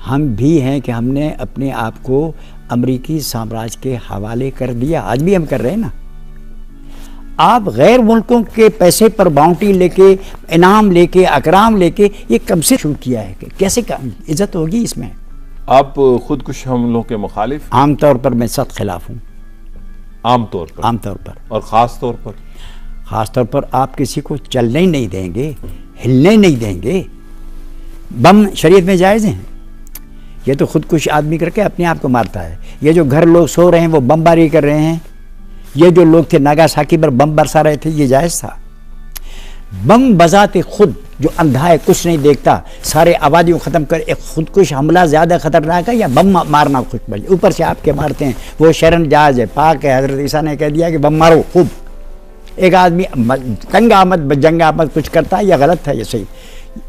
S1: हम भी हैं कि हमने अपने आप को अमरीकी साम्राज्य के हवाले कर दिया, आज भी हम कर रहे हैं ना। आप गैर मुल्कों के पैसे पर बाउंटी लेके, इनाम लेके, अकराम लेके, ये कब से शुरू किया है? कैसे इज्जत होगी इसमें?
S4: आप खुदकुश हमलों के मुखालिफ?
S1: आमतौर पर मैं सख्त खिलाफ हूँ।
S4: आमतौर पर और ख़ास तौर पर
S1: आप किसी को चलने ही नहीं देंगे, हिलने नहीं देंगे। बम शरीयत में जायज़ हैं? ये तो खुदकुश आदमी करके अपने आप को मारता है। ये जो घर लोग सो रहे हैं वो बमबारी कर रहे हैं, ये जो लोग थे नागासाकी पर बम बरसा रहे थे, ये जायज़ था? बम बजाते खुद जो अंधा है, कुछ नहीं देखता, सारे आबादियों ख़त्म कर, एक खुदकुश हमला ज़्यादा ख़तरनाक है या बम मारना खुद पर? ऊपर से आपके मारते हैं, वो शरण जायज़ है, पाक है। हज़रत ईसा ने कह दिया कि बम मारो खूब, एक आदमी तंग आमद जंग आमद कुछ करता है या गलत है या सही,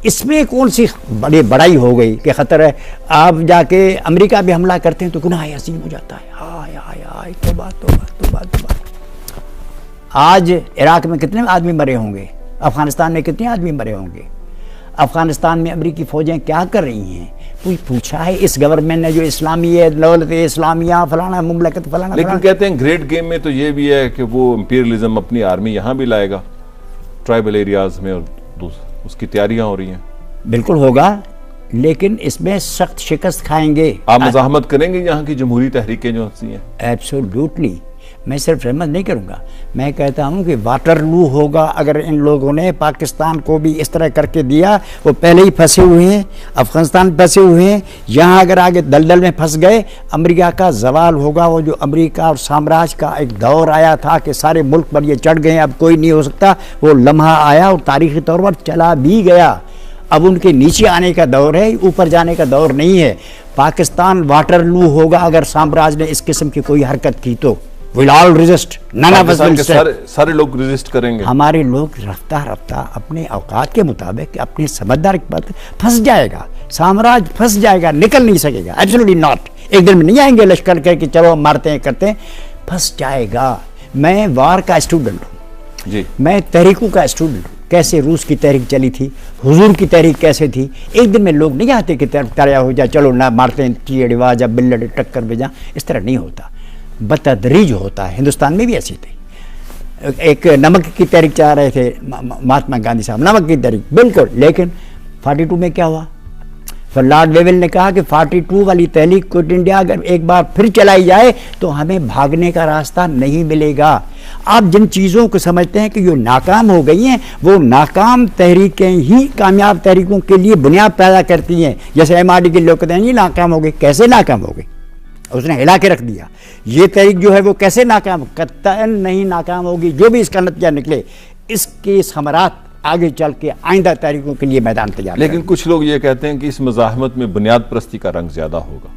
S1: इसमें कौन सी बड़ी बड़ाई हो गई कि ख़तर है। आप जाके अमेरिका भी हमला करते हैं तो गुनाह अज़ीम हो जाता है। हाय हाय हाय, तौबा तौबा तौबा तौबा। आज इराक में कितने आदमी मरे होंगे, अफ़गानिस्तान में कितने आदमी मरे होंगे, अफ़गानिस्तान में अमेरिकी फ़ौजें क्या कर रही हैं, कोई पूछा है इस गवर्नमेंट ने जो इस्लामी है, दौलत इस्लामिया फलाना मुमलकत फलाना।
S4: लेकिन कहते हैं ग्रेट गेम में तो ये भी है कि वो इंपीरियलिज्म अपनी आर्मी यहाँ भी लाएगा, ट्राइबल एरियाज में, और उसकी तैयारियां हो रही हैं।
S1: बिल्कुल होगा, लेकिन इसमें सख्त शिकस्त खाएंगे।
S4: आप मज़ाहमत करेंगे यहाँ की जमहूरी तहरीकें जो हंसी हैं?
S1: एब्सोल्युटली, मैं सिर्फ रहमत नहीं करूँगा, मैं कहता हूँ कि वाटरलू होगा अगर इन लोगों ने पाकिस्तान को भी इस तरह करके दिया। वो पहले ही फंसे हुए हैं, अफ़गानिस्तान फंसे हुए हैं, यहाँ अगर आगे दलदल में फंस गए, अमेरिका का जवाल होगा। वो जो अमेरिका और साम्राज्य का एक दौर आया था कि सारे मुल्क पर ये चढ़ गए, अब कोई नहीं हो सकता, वो लम्हा आया और तारीख़ी तौर पर चला भी गया। अब उनके नीचे आने का दौर है, ऊपर जाने का दौर नहीं है। पाकिस्तान वाटरलू होगा अगर साम्राज्य ने इस किस्म की कोई हरकत की तो। We'll all resist. None of us will stay.
S4: सारे लोग रेजिस्ट करेंगे।
S1: हमारे लोग रफ्ता रफ्ता अपने औकात के मुताबिक अपनी समझदारी पर फंस जाएगा, साम्राज्य फंस जाएगा, निकल नहीं सकेगा। Absolutely not. एक दिन में नहीं आएंगे लश्कर करके चलो मारते हैं करते हैं, फंस जाएगा। मैं वार का स्टूडेंट हूँ
S4: जी,
S1: मैं तहरीकों का स्टूडेंट हूँ। कैसे रूस की तहरीक चली थी, हुजूर की तहरीक कैसे थी। एक दिन में लोग नहीं आते कि तरया हो जाए, चलो ना मारते हैं चिड़वा जब बिल्लड़ टक्कर भेजा, इस तरह नहीं होता, बतदरीज होता है। हिंदुस्तान में भी ऐसी थी, एक नमक की तहरीक चाह रहे थे महात्मा गांधी साहब, नमक की तहरीक बिल्कुल, लेकिन 42 में क्या हुआ, फिर लॉर्ड वेवेल ने कहा कि 42 वाली तहरीक क्विट इंडिया अगर एक बार फिर चलाई जाए तो हमें भागने का रास्ता नहीं मिलेगा। आप जिन चीज़ों को समझते हैं कि जो नाकाम हो गई हैं, वो नाकाम तहरीकें ही कामयाब तहरीकों के लिए बुनियाद पैदा करती हैं। जैसे MRD के लोग कहते हैं ये नाकाम हो गई, कैसे नाकाम हो गई, उसने हिला के रख दिया। ये तहरीक जो है वो कैसे नाकाम, कतई नहीं नाकाम होगी। जो भी इसका नतीजा निकले, इसके समरात आगे चल के आइंदा तहरीकों के लिए मैदान तैयार।
S4: लेकिन कुछ लोग ये कहते हैं कि इस मज़ाहमत में बुनियाद परस्ती का रंग ज्यादा होगा।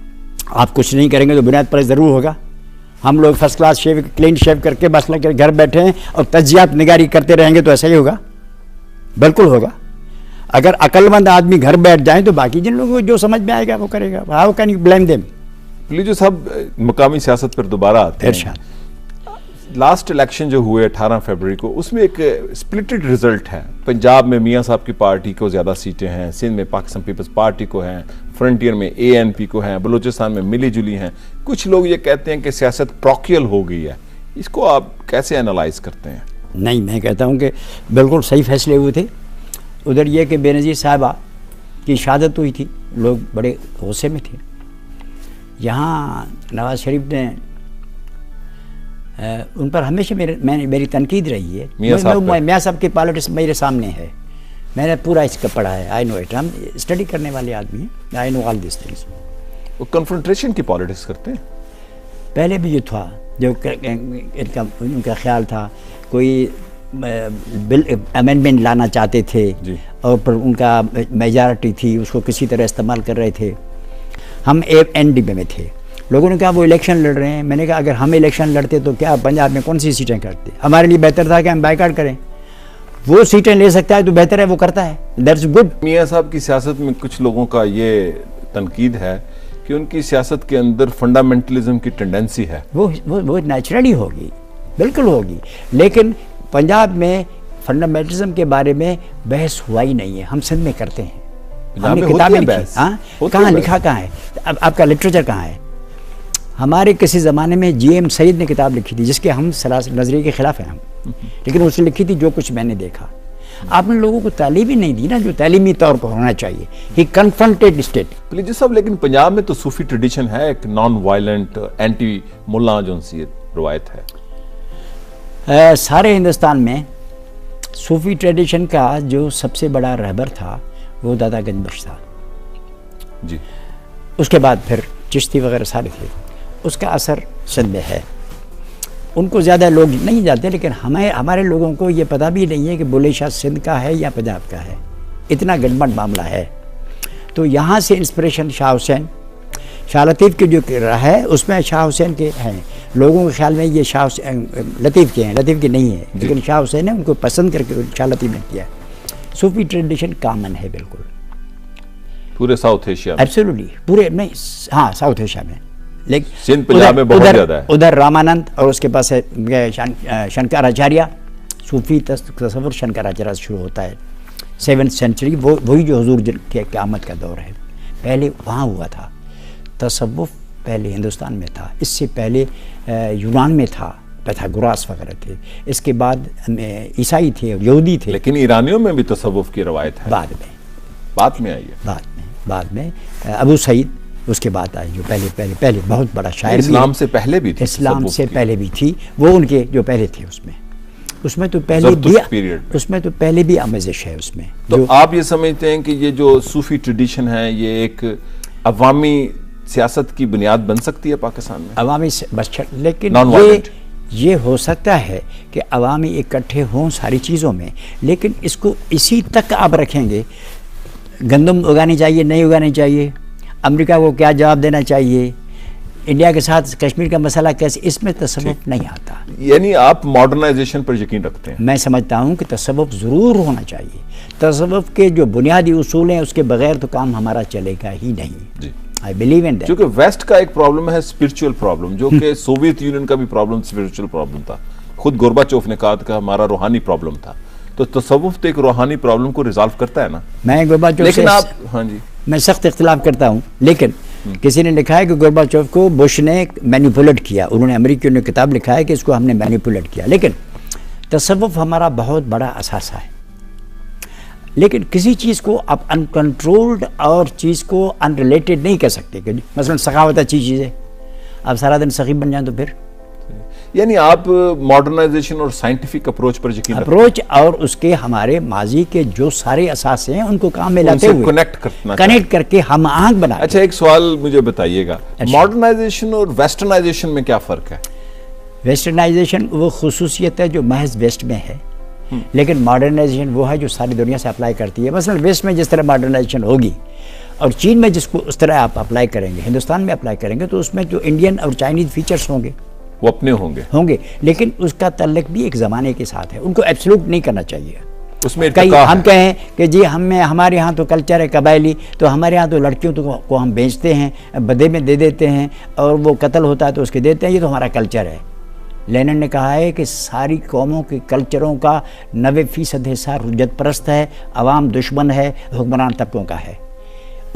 S1: आप कुछ नहीं करेंगे तो बुनियाद परस्त जरूर होगा। हम लोग फर्स्ट क्लास शेव क्लीन शेव करके बस लगे घर बैठे हैं और तज्जियात निगारी करते रहेंगे तो ऐसा ही होगा, बिल्कुल होगा। अगर अक्लमंद आदमी घर बैठ जाए तो बाकी जिन लोगों को जो समझ में आएगा वो करेगा। How can you blame them.
S4: जो सब मकामी सियासत पर दोबारा आते हैं, लास्ट इलेक्शन जो हुए 18 फरवरी को, उसमें एक स्प्लिटेड रिजल्ट है। पंजाब में मियां साहब की पार्टी को ज़्यादा सीटें हैं, सिंध में पाकिस्तान पीपल्स पार्टी को हैं, फ्रंटियर में ANP को हैं, बलूचिस्तान में मिली जुली हैं। कुछ लोग ये कहते हैं कि सियासत प्रोकियल हो गई है, इसको आप कैसे एनालाइज करते हैं?
S1: नहीं, मैं कहता हूँ कि बिल्कुल सही फैसले हुए थे। उधर ये कि बेनज़ीर साहिबा की शहादत हुई थी, लोग बड़े गुस्से में थे। यहाँ नवाज शरीफ ने उन पर हमेशा मेरी तनकीद रही है। मियाँ साहब की पॉलिटिक्स मेरे सामने है, मैंने पूरा इसका पढ़ा है। आई नो इट, हम स्टडी करने वाले आदमी हैं। I know all this things.
S4: वो कन्फ्रंटेशन की पॉलिटिक्स करते हैं।
S1: पहले भी जो था, जो इनका उनका ख्याल था, कोई बिल अमेंडमेंट लाना चाहते थे और पर उनका मेजॉरिटी थी, उसको किसी तरह इस्तेमाल कर रहे थे। हम NDP में थे, लोगों ने कहा वो इलेक्शन लड़ रहे हैं। मैंने कहा अगर हम इलेक्शन लड़ते तो क्या पंजाब में कौन सी सीटें करते, हमारे लिए बेहतर था कि हम बाइकाट करें। वो सीटें ले सकता है तो बेहतर है, वो करता है, दैट्स गुड।
S4: मियाँ साहब की सियासत में कुछ लोगों का ये तनकीद है कि उनकी सियासत के अंदर फंडामेंटलिज्म की टेंडेंसी है।
S1: वो नेचुरली होगी, बिल्कुल होगी, लेकिन पंजाब में फंडामेंटलिज्म के बारे में बहस हुआ ही नहीं है। हम सिंध में करते हैं, हमने किताबें लिखी। हाँ, कहाँ लिखा, कहाँ है आपका लिटरेचर, कहाँ है? हमारे किसी ज़माने में GM सईद ने किताब लिखी थी जिसके हम नज़रिए के खिलाफ हैं हम, लेकिन उसने लिखी थी जो कुछ मैंने देखा। आपने लोगों को तालीम ही नहीं दी ना जो तालीमी तौर पर होना चाहिए। ही कन्फ्रंटेड स्टेट। प्लीज
S4: साहब, लेकिन पंजाब में तो सूफी ट्रेडिशन है, एक नॉन वायलेंट एंटी मुल्ला जो सी रवायत है।
S1: सारे हिंदुस्तान में सूफी ट्रेडिशन का जो सबसे बड़ा रहबर था वो दादा गंजबख्श था
S4: जी।
S1: उसके बाद फिर चिश्ती वगैरह सारे थे। उसका असर सिंध में है। उनको ज़्यादा लोग नहीं जानते, लेकिन हमारे लोगों को ये पता भी नहीं है कि बुले शाह सिंध का है या पंजाब का है। इतना गड़बड़ मामला है। तो यहाँ से इंस्पिरेशन शाह लतीफ़ के जो है उसमें शाह हुसैन के हैं, लोगों के ख्याल में ये शाह लतीफ़ के हैं, लतीफ़ के नहीं है, लेकिन शाह हुसैन ने उनको पसंद करके शाह लतीफ़ ने किया। सूफी ट्रेडिशन कॉमन है बिल्कुल
S4: पूरे साउथ एशिया में,
S1: एब्सोल्युटली पूरे नहीं, हाँ साउथ एशिया में, लेकिन
S4: सिंध पंजाब में बहुत ज़्यादा है।
S1: उधर रामानंद और उसके पास है शंकराचार्य, सूफी तसव्वुर शंकराचार्य से शुरू होता है 7वीं सेंचुरी, वही जो हुजूर के क़यामत का दौर है। पहले वहाँ हुआ था तसव्वुफ़, पहले हिंदुस्तान में था, इससे पहले यूनान में था, पैथागोरस वगैरह थे, इसके बाद ईसाई थे, यहूदी थे।
S4: लेकिन ईरानियों में भी तसव्वुफ़ की रवायत है, बाद में आई है,
S1: बाद में अबू सईद, उसके बाद आई जो पहले बहुत बड़ा शायर,
S4: इस्लाम से पहले भी थी,
S1: इस्लाम से पहले भी थी, वो उनके जो पहले थे उसमें तो पहले भी आमेज़िश है उसमें।
S4: तो आप ये समझते हैं कि ये जो सूफी ट्रेडिशन है ये एक अवामी सियासत की बुनियाद बन सकती है पाकिस्तान में?
S1: अवामी लेकिन ये हो सकता है कि अवामी इकट्ठे हों सारी चीज़ों में, लेकिन इसको इसी तक आप रखेंगे, गंदम उगानी चाहिए नहीं उगानी चाहिए, अमेरिका को क्या जवाब देना चाहिए, इंडिया के साथ कश्मीर का मसला कैसे, इसमें तसव्वुफ़ नहीं आता।
S4: यानी आप मॉडर्नाइजेशन पर यकीन रखते हैं?
S1: मैं समझता हूँ कि तसव्वुफ़ ज़रूर होना चाहिए, तसव्वुफ़ के जो बुनियादी उसूल हैं उसके बगैर तो काम हमारा चलेगा ही नहीं। I believe in that.
S4: क्योंकि वेस्ट का एक प्रॉब्लम है स्पिरिचुअल प्रॉब्लम, जो कि सोवियत यूनियन का भी प्रॉब्लम स्पिरिचुअल प्रॉब्लम था। खुद गोरबाचोफ ने कहा था हमारा रूहानी प्रॉब्लम था, तो तसव्वुफ़ तो एक रूहानी प्रॉब्लम को रिजॉल्व करता है ना।
S1: मैं गोरबाचोफ
S4: लेकिन आप, हाँ जी,
S1: मैं सख्त इख्तिलाफ करता हूँ, लेकिन किसी ने लिखा है कि गोरबाचोफ को बुश ने मैनिपुलेट किया, उन्होंने अमेरिकियों ने किताब लिखा है कि इसको हमने मैनिपुलेट किया, लेकिन तसव्वुफ़ हमारा बहुत बड़ा असासा है। लेकिन किसी चीज़ को आप अनकंट्रोल्ड और चीज़ को अनरिलेटेड नहीं कर सकते, कि मसलन सखावत अच्छी चीज़ है, आप सारा दिन सखी बन जाए तो फिर।
S4: यानी आप मॉडर्नाइजेशन और साइंटिफिक अप्रोच पर यकीन
S1: अप्रोच और उसके हमारे माजी के जो सारे असास हैं उनको काम में लाते हुए कनेक्ट करके हम आंख बनाए।
S4: अच्छा, एक सवाल मुझे बताइएगा, मॉडर्नाइजेशन और वेस्टर्नाइजेशन में क्या फ़र्क है?
S1: वेस्टर्नाइजेशन वो खुसूसियत है जो महज वेस्ट में है, लेकिन मॉडर्नाइजेशन वो है जो सारी दुनिया से अप्लाई करती है। मसलन वेस्ट में जिस तरह मॉडर्नाइजेशन होगी और चीन में जिसको उस तरह आप अप्लाई करेंगे, हिंदुस्तान में अप्लाई करेंगे, तो उसमें जो इंडियन और चाइनीज़ फीचर्स होंगे
S4: वो अपने होंगे,
S1: लेकिन उसका ताल्लुक भी एक ज़माने के साथ है, उनको एब्सोल्यूट नहीं करना चाहिए।
S4: उसमें
S1: कई हम कहें कि जी हमारे यहाँ तो कल्चर है कबायली, तो हमारे यहाँ तो लड़कियों को हम बेचते हैं, बदे में दे देते हैं, और वो कत्ल होता है तो उसके देते हैं, ये तो हमारा कल्चर है। लेनिन ने कहा है कि सारी कौमों के कल्चरों का 90% हिस्सा रुजत परस्त है, अवाम दुश्मन है, हुक्मरान तबकों का है।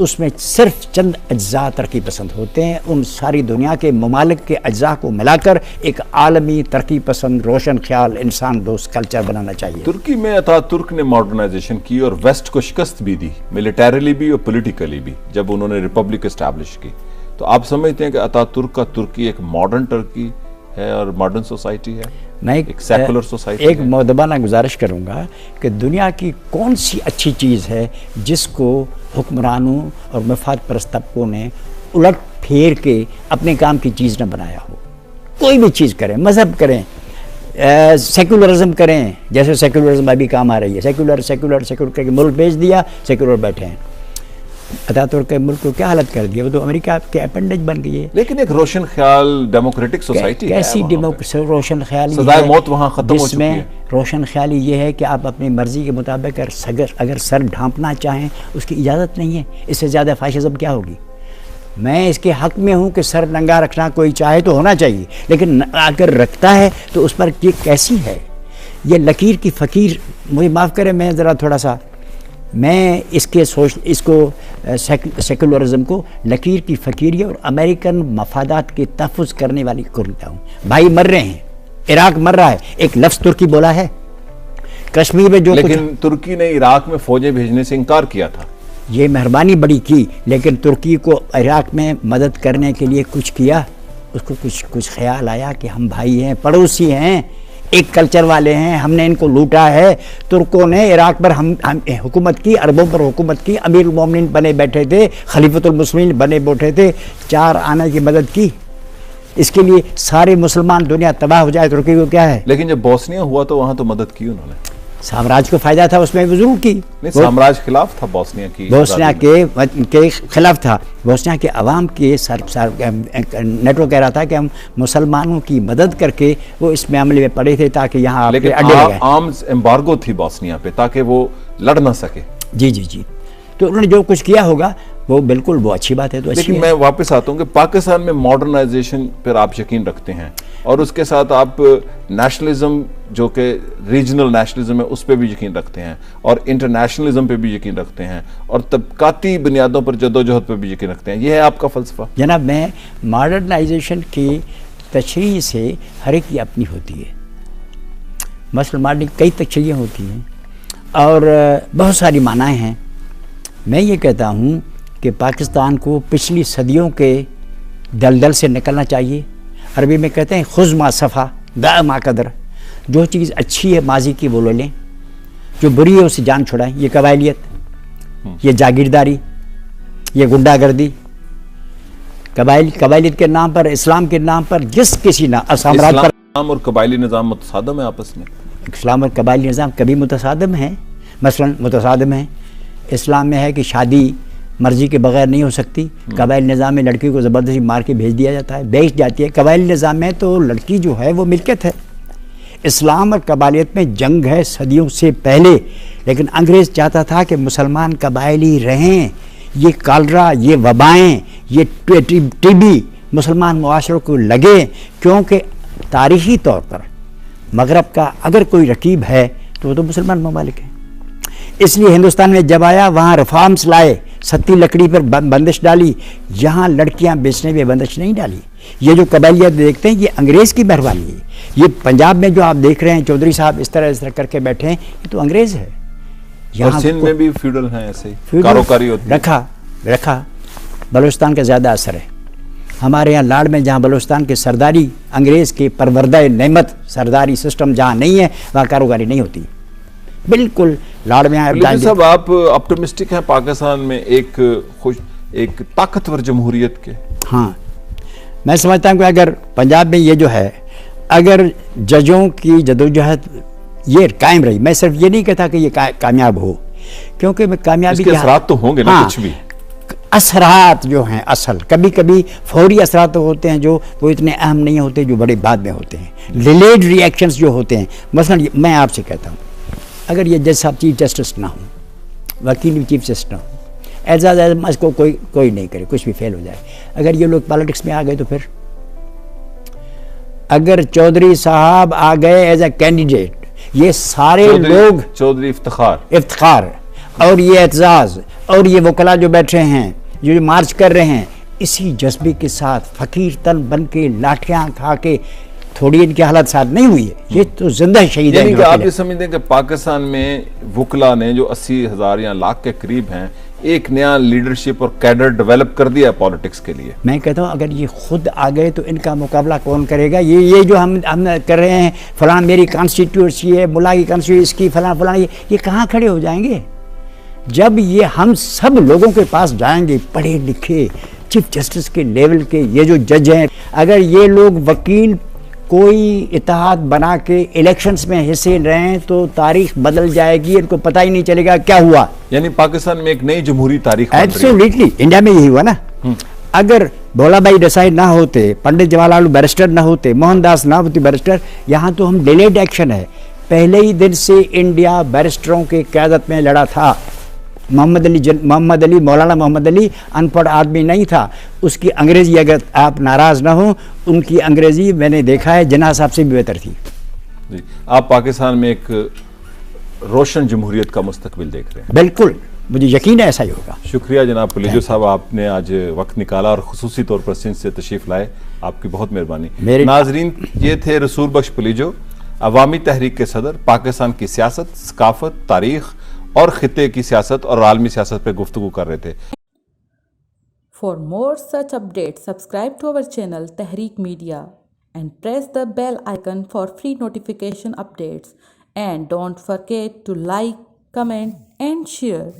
S1: उसमें सिर्फ चंद अज्जा तरक्की पसंद होते हैं, उन सारी दुनिया के ममालिक के अज्जा को मिलाकर एक आलमी तरक्की पसंद रोशन ख्याल इंसान दोस्त कल्चर बनाना चाहिए।
S4: तुर्की में अतातुर्क ने मॉडर्नाइजेशन की और वेस्ट को शिकस्त भी दी, मिलिटरीली भी और पॉलिटिकली भी, जब उन्होंने रिपब्लिक इस्टेब्लिश की। तो आप समझते हैं कि अतातुर्क का तुर्की एक मॉडर्न टर्की है और मॉडर्न सोसाइटी है?
S1: मैं
S4: एक सेकुलर सोसाइटी
S1: एक मौदबाना गुजारिश करूंगा कि दुनिया की कौन सी अच्छी चीज़ है जिसको हुक्मरानों और मफाद परस्त तबकों ने उलट फेर के अपने काम की चीज़ न बनाया हो। कोई भी चीज़ करें, मज़हब करें, सेकुलरिज्म करें, जैसे सेकुलरिज्म अभी काम आ रही है, सेकुलर करके मुल्क बेच दिया, सेकुलर बैठे हैं। अतातुर्क के मुल्क को क्या हालत कर दिया, वो तो अमेरिका के अपेंडेज बन गई है।
S4: लेकिन एक रोशन ख्याल डेमोक्रेटिक सोसाइटी
S1: कैसी रोशन ख्याल,
S4: सदाए मौत वहाँ खत्म हो चुकी है।
S1: रोशन ख्याली ये है कि आप अपनी मर्जी के मुताबिक अगर सर ढांपना चाहें उसकी इजाज़त नहीं है। इससे ज़्यादा फाशिज़म क्या होगी? मैं इसके हक़ में हूँ कि सर नंगा रखना कोई चाहे तो होना चाहिए, लेकिन अगर रखता है तो उस पर ये कैसी है, ये लकीर की फ़कीर, मुझे माफ़ करें, मैं ज़रा थोड़ा सा इसको सेकुलरिज्म को लकीर की फ़कीरी और अमेरिकन मफादात के तहफ़्फ़ुज़ करने वाली करता हूँ। भाई मर रहे हैं, इराक मर रहा है, एक लफ्ज़ तुर्की बोला है कश्मीर में, जो
S4: लेकिन तुर्की ने इराक में फ़ौजें भेजने से इनकार किया था।
S1: ये मेहरबानी बड़ी की, लेकिन तुर्की को इराक में मदद करने के लिए कुछ किया, उसको कुछ ख्याल आया कि हम भाई हैं, पड़ोसी हैं, एक कल्चर वाले हैं, हमने इनको लूटा है। तुर्कों ने इराक पर हम हुकूमत की, अरबों पर हुकूमत की, अमीरुल मोमिनीन बने बैठे थे, खलीफतुल मुस्लिमीन बने बैठे थे, 4 आने की मदद की। इसके लिए सारे मुसलमान दुनिया तबाह हो जाए, तुर्की को क्या है?
S4: लेकिन जब बोस्निया हुआ तो वहाँ तो मदद की उन्होंने।
S1: साम्राज्य को फायदा था उसमें वो जरूर की।
S4: नहीं, साम्राज्य खिलाफ था बोस्निया की,
S1: बोस्निया के खिलाफ था। बोस्निया के अवाम के नेटो कह रहा था कि हम मुसलमानों की मदद करके वो इस मामले में पड़े थे ताकि यहाँ
S4: लेकिन आर्म्स एम्बार्गो थी बोस्निया पे ताकि वो लड़ ना सके।
S1: जी जी जी, तो उन्होंने जो कुछ किया होगा वो बिल्कुल वो अच्छी बात है। तो
S4: लेकिन मैं वापस आता हूँ कि पाकिस्तान में मॉडर्नाइजेशन पर आप यकीन रखते हैं और उसके साथ आप नेशनलिज्म जो कि रीजनल नेशनलिज्म है उस पर भी यकीन रखते हैं और इंटरनेशनलिज्म पे भी यकीन रखते हैं और तबकाती बुनियादों पर जदोजहद पर भी यकीन रखते हैं, यह है आपका फलसफा?
S1: जनाब, मैं मॉडर्नाइजेशन की तशरीह से हर एक की अपनी होती है। मुसलमान की कई तशरीहें होती हैं और बहुत सारी मानाएँ हैं। मैं ये कहता हूँ कि पाकिस्तान को पिछली सदियों के दलदल से निकलना चाहिए। अरबी में कहते हैं खुज़ मा सफ़ा दा मा कदर, जो चीज़ अच्छी है माजी की वो ले लें, जो बुरी है उससे जान छुड़ाएं। ये कबायलियत, ये जागीरदारी, ये गुंडागर्दी, कबायलियत के नाम पर, इस्लाम के नाम पर जिस किसी ना साम्राज्य पर।
S4: इस्लाम और कबायली निज़ाम मुतसादम है आपस में?
S1: इस्लाम और कबायली निज़ाम कभी मुतसादम है। मसलन मुतसादम है इस्लाम में है कि शादी मर्जी के बगैर नहीं हो सकती। कबायली निज़ाम में लड़की को ज़बरदस्ती मार के भेज दिया जाता है, बेच जाती है। कबायली निज़ाम में तो लड़की जो है वो मिल्कियत है। इस्लाम और कबायलियत में जंग है सदियों से पहले, लेकिन अंग्रेज़ चाहता था कि मुसलमान कबायली रहें। ये कालरा, ये वबाएँ, ये टीबी मुसलमान मुआशरों को लगे, क्योंकि तारीख़ी तौर पर मगरब का अगर कोई रकीब है तो वो तो मुसलमान ममालिक हैं। इसलिए हिंदुस्तान में जब आया वहाँ रिफॉर्म्स लाए, सत्ती लकड़ी पर बंदिश डाली, यहाँ लड़कियाँ बेचने में बंदिश नहीं डाली। ये जो कबायलियत देखते हैं ये अंग्रेज़ की मेहरबानी है। ये पंजाब में जो आप देख रहे हैं चौधरी साहब इस तरह करके बैठे हैं, ये तो अंग्रेज़ है।
S4: यहाँ सिंध में भी फ्यूडल हैं, ऐसे कारोकारी होती है।
S1: रखा बलूचिस्तान का ज़्यादा असर है। हमारे यहाँ लाड़ में जहाँ बलूचिस्तान के सरदारी अंग्रेज़ के परवरदा नेमत सरदारी सिस्टम जहाँ नहीं है वहाँ कारोबारी नहीं होती। बिल्कुल लाड़ में
S4: साहब आप ऑप्टिमिस्टिक हैं पाकिस्तान में एक ताकतवर जमहूरियत के? हाँ,
S1: मैं समझता हूँ कि अगर पंजाब में ये जो है, अगर जजों की जदोजहद ये कायम रही, मैं सिर्फ ये नहीं कहता कि ये कामयाब हो, क्योंकि मैं कामयाबी
S4: के असरात तो होंगे ना। कुछ भी
S1: असरात जो हैं असल, कभी कभी फौरी असरात तो होते हैं जो वो इतने अहम नहीं होते, जो बड़े बाद में होते हैं। डिलेड रिएक्शंस जो होते हैं, मसलन मैं आपसे कहता हूँ अगर ये जज साहब चीफ जस्टिस ना हो, वकील भी चीफ जस्टिस ना हो, एजाज अहमद को कोई नहीं करे, कुछ भी फेल हो जाए, अगर ये लोग पॉलिटिक्स में आ गए तो फिर अगर चौधरी साहब आ गए एज ए कैंडिडेट, ये सारे लोग
S4: चौधरी
S1: इफ्तिखार और ये एतजाज और ये वकला जो बैठे हैं, जो मार्च कर रहे हैं, इसी जज्बे के साथ फकीर तन बन के लाठियाँ खा के थोड़ी इनकी हालत साथ नहीं हुई है, ये तो जिंदा शहीद है।
S4: आप ये समझते हैं कि पाकिस्तान में वकला ने जो 80,000 या लाख के करीब हैं, एक नया लीडरशिप और कैडर डेवलप कर दिया पॉलिटिक्स के लिए?
S1: मैं कहता हूँ अगर ये खुद आ गए तो इनका मुकाबला कौन करेगा? ये जो हम कर रहे हैं, फलां मेरी कॉन्स्टिट्यूंसी है, मुला की कॉन्स्टिट्यूंसी इसकी, फलां ये कहाँ खड़े हो जाएंगे? जब ये हम सब लोगों के पास जाएंगे, पढ़े लिखे चीफ जस्टिस के लेवल के ये जो जज हैं, अगर ये लोग वकील कोई इत्तेहाद बना के इलेक्शंस में हिस्से रहें तो तारीख बदल जाएगी, इनको पता ही नहीं चलेगा क्या हुआ।
S4: यानी पाकिस्तान में एक नई जमहूरी तारीख?
S1: एब्सोल्युटली, इंडिया में यही हुआ ना। अगर भोला भाई देसाई ना होते, पंडित जवाहरलाल बैरिस्टर ना होते, मोहनदास ना होती बैरिस्टर, यहाँ तो हम डिलेड एक्शन है। पहले ही दिन से इंडिया बैरिस्टरों के क़यादत में लड़ा था। मौलाना मोहम्मद अली अनपढ़ आदमी नहीं था, उसकी अंग्रेज़ी अगर आप नाराज़ ना हो, उनकी अंग्रेज़ी मैंने देखा है जिन्ना साहब से भी बेहतर थी।
S4: जी, आप पाकिस्तान में एक रोशन जमहूरियत का मुस्तकबिल देख रहे हैं?
S1: बिल्कुल, मुझे यकीन है ऐसा ही होगा।
S4: शुक्रिया जनाब पुलिजो साहब, आपने आज वक्त निकाला और खुसूसी तौर पर सिंध से तशरीफ़ लाए, आपकी बहुत मेहरबानी। नाजरीन, ये थे रसूल बख्श पुलिजो, अवामी तहरीक के सदर, पाकिस्तान की सियासत, सकाफत, तारीख और खिते की सियासत और आलमी सियासत पर गुफ्तगू कर रहे थे।
S2: For more such update subscribe to our channel Tahreek media and press the bell icon for free notification updates and don't forget to like, comment and share.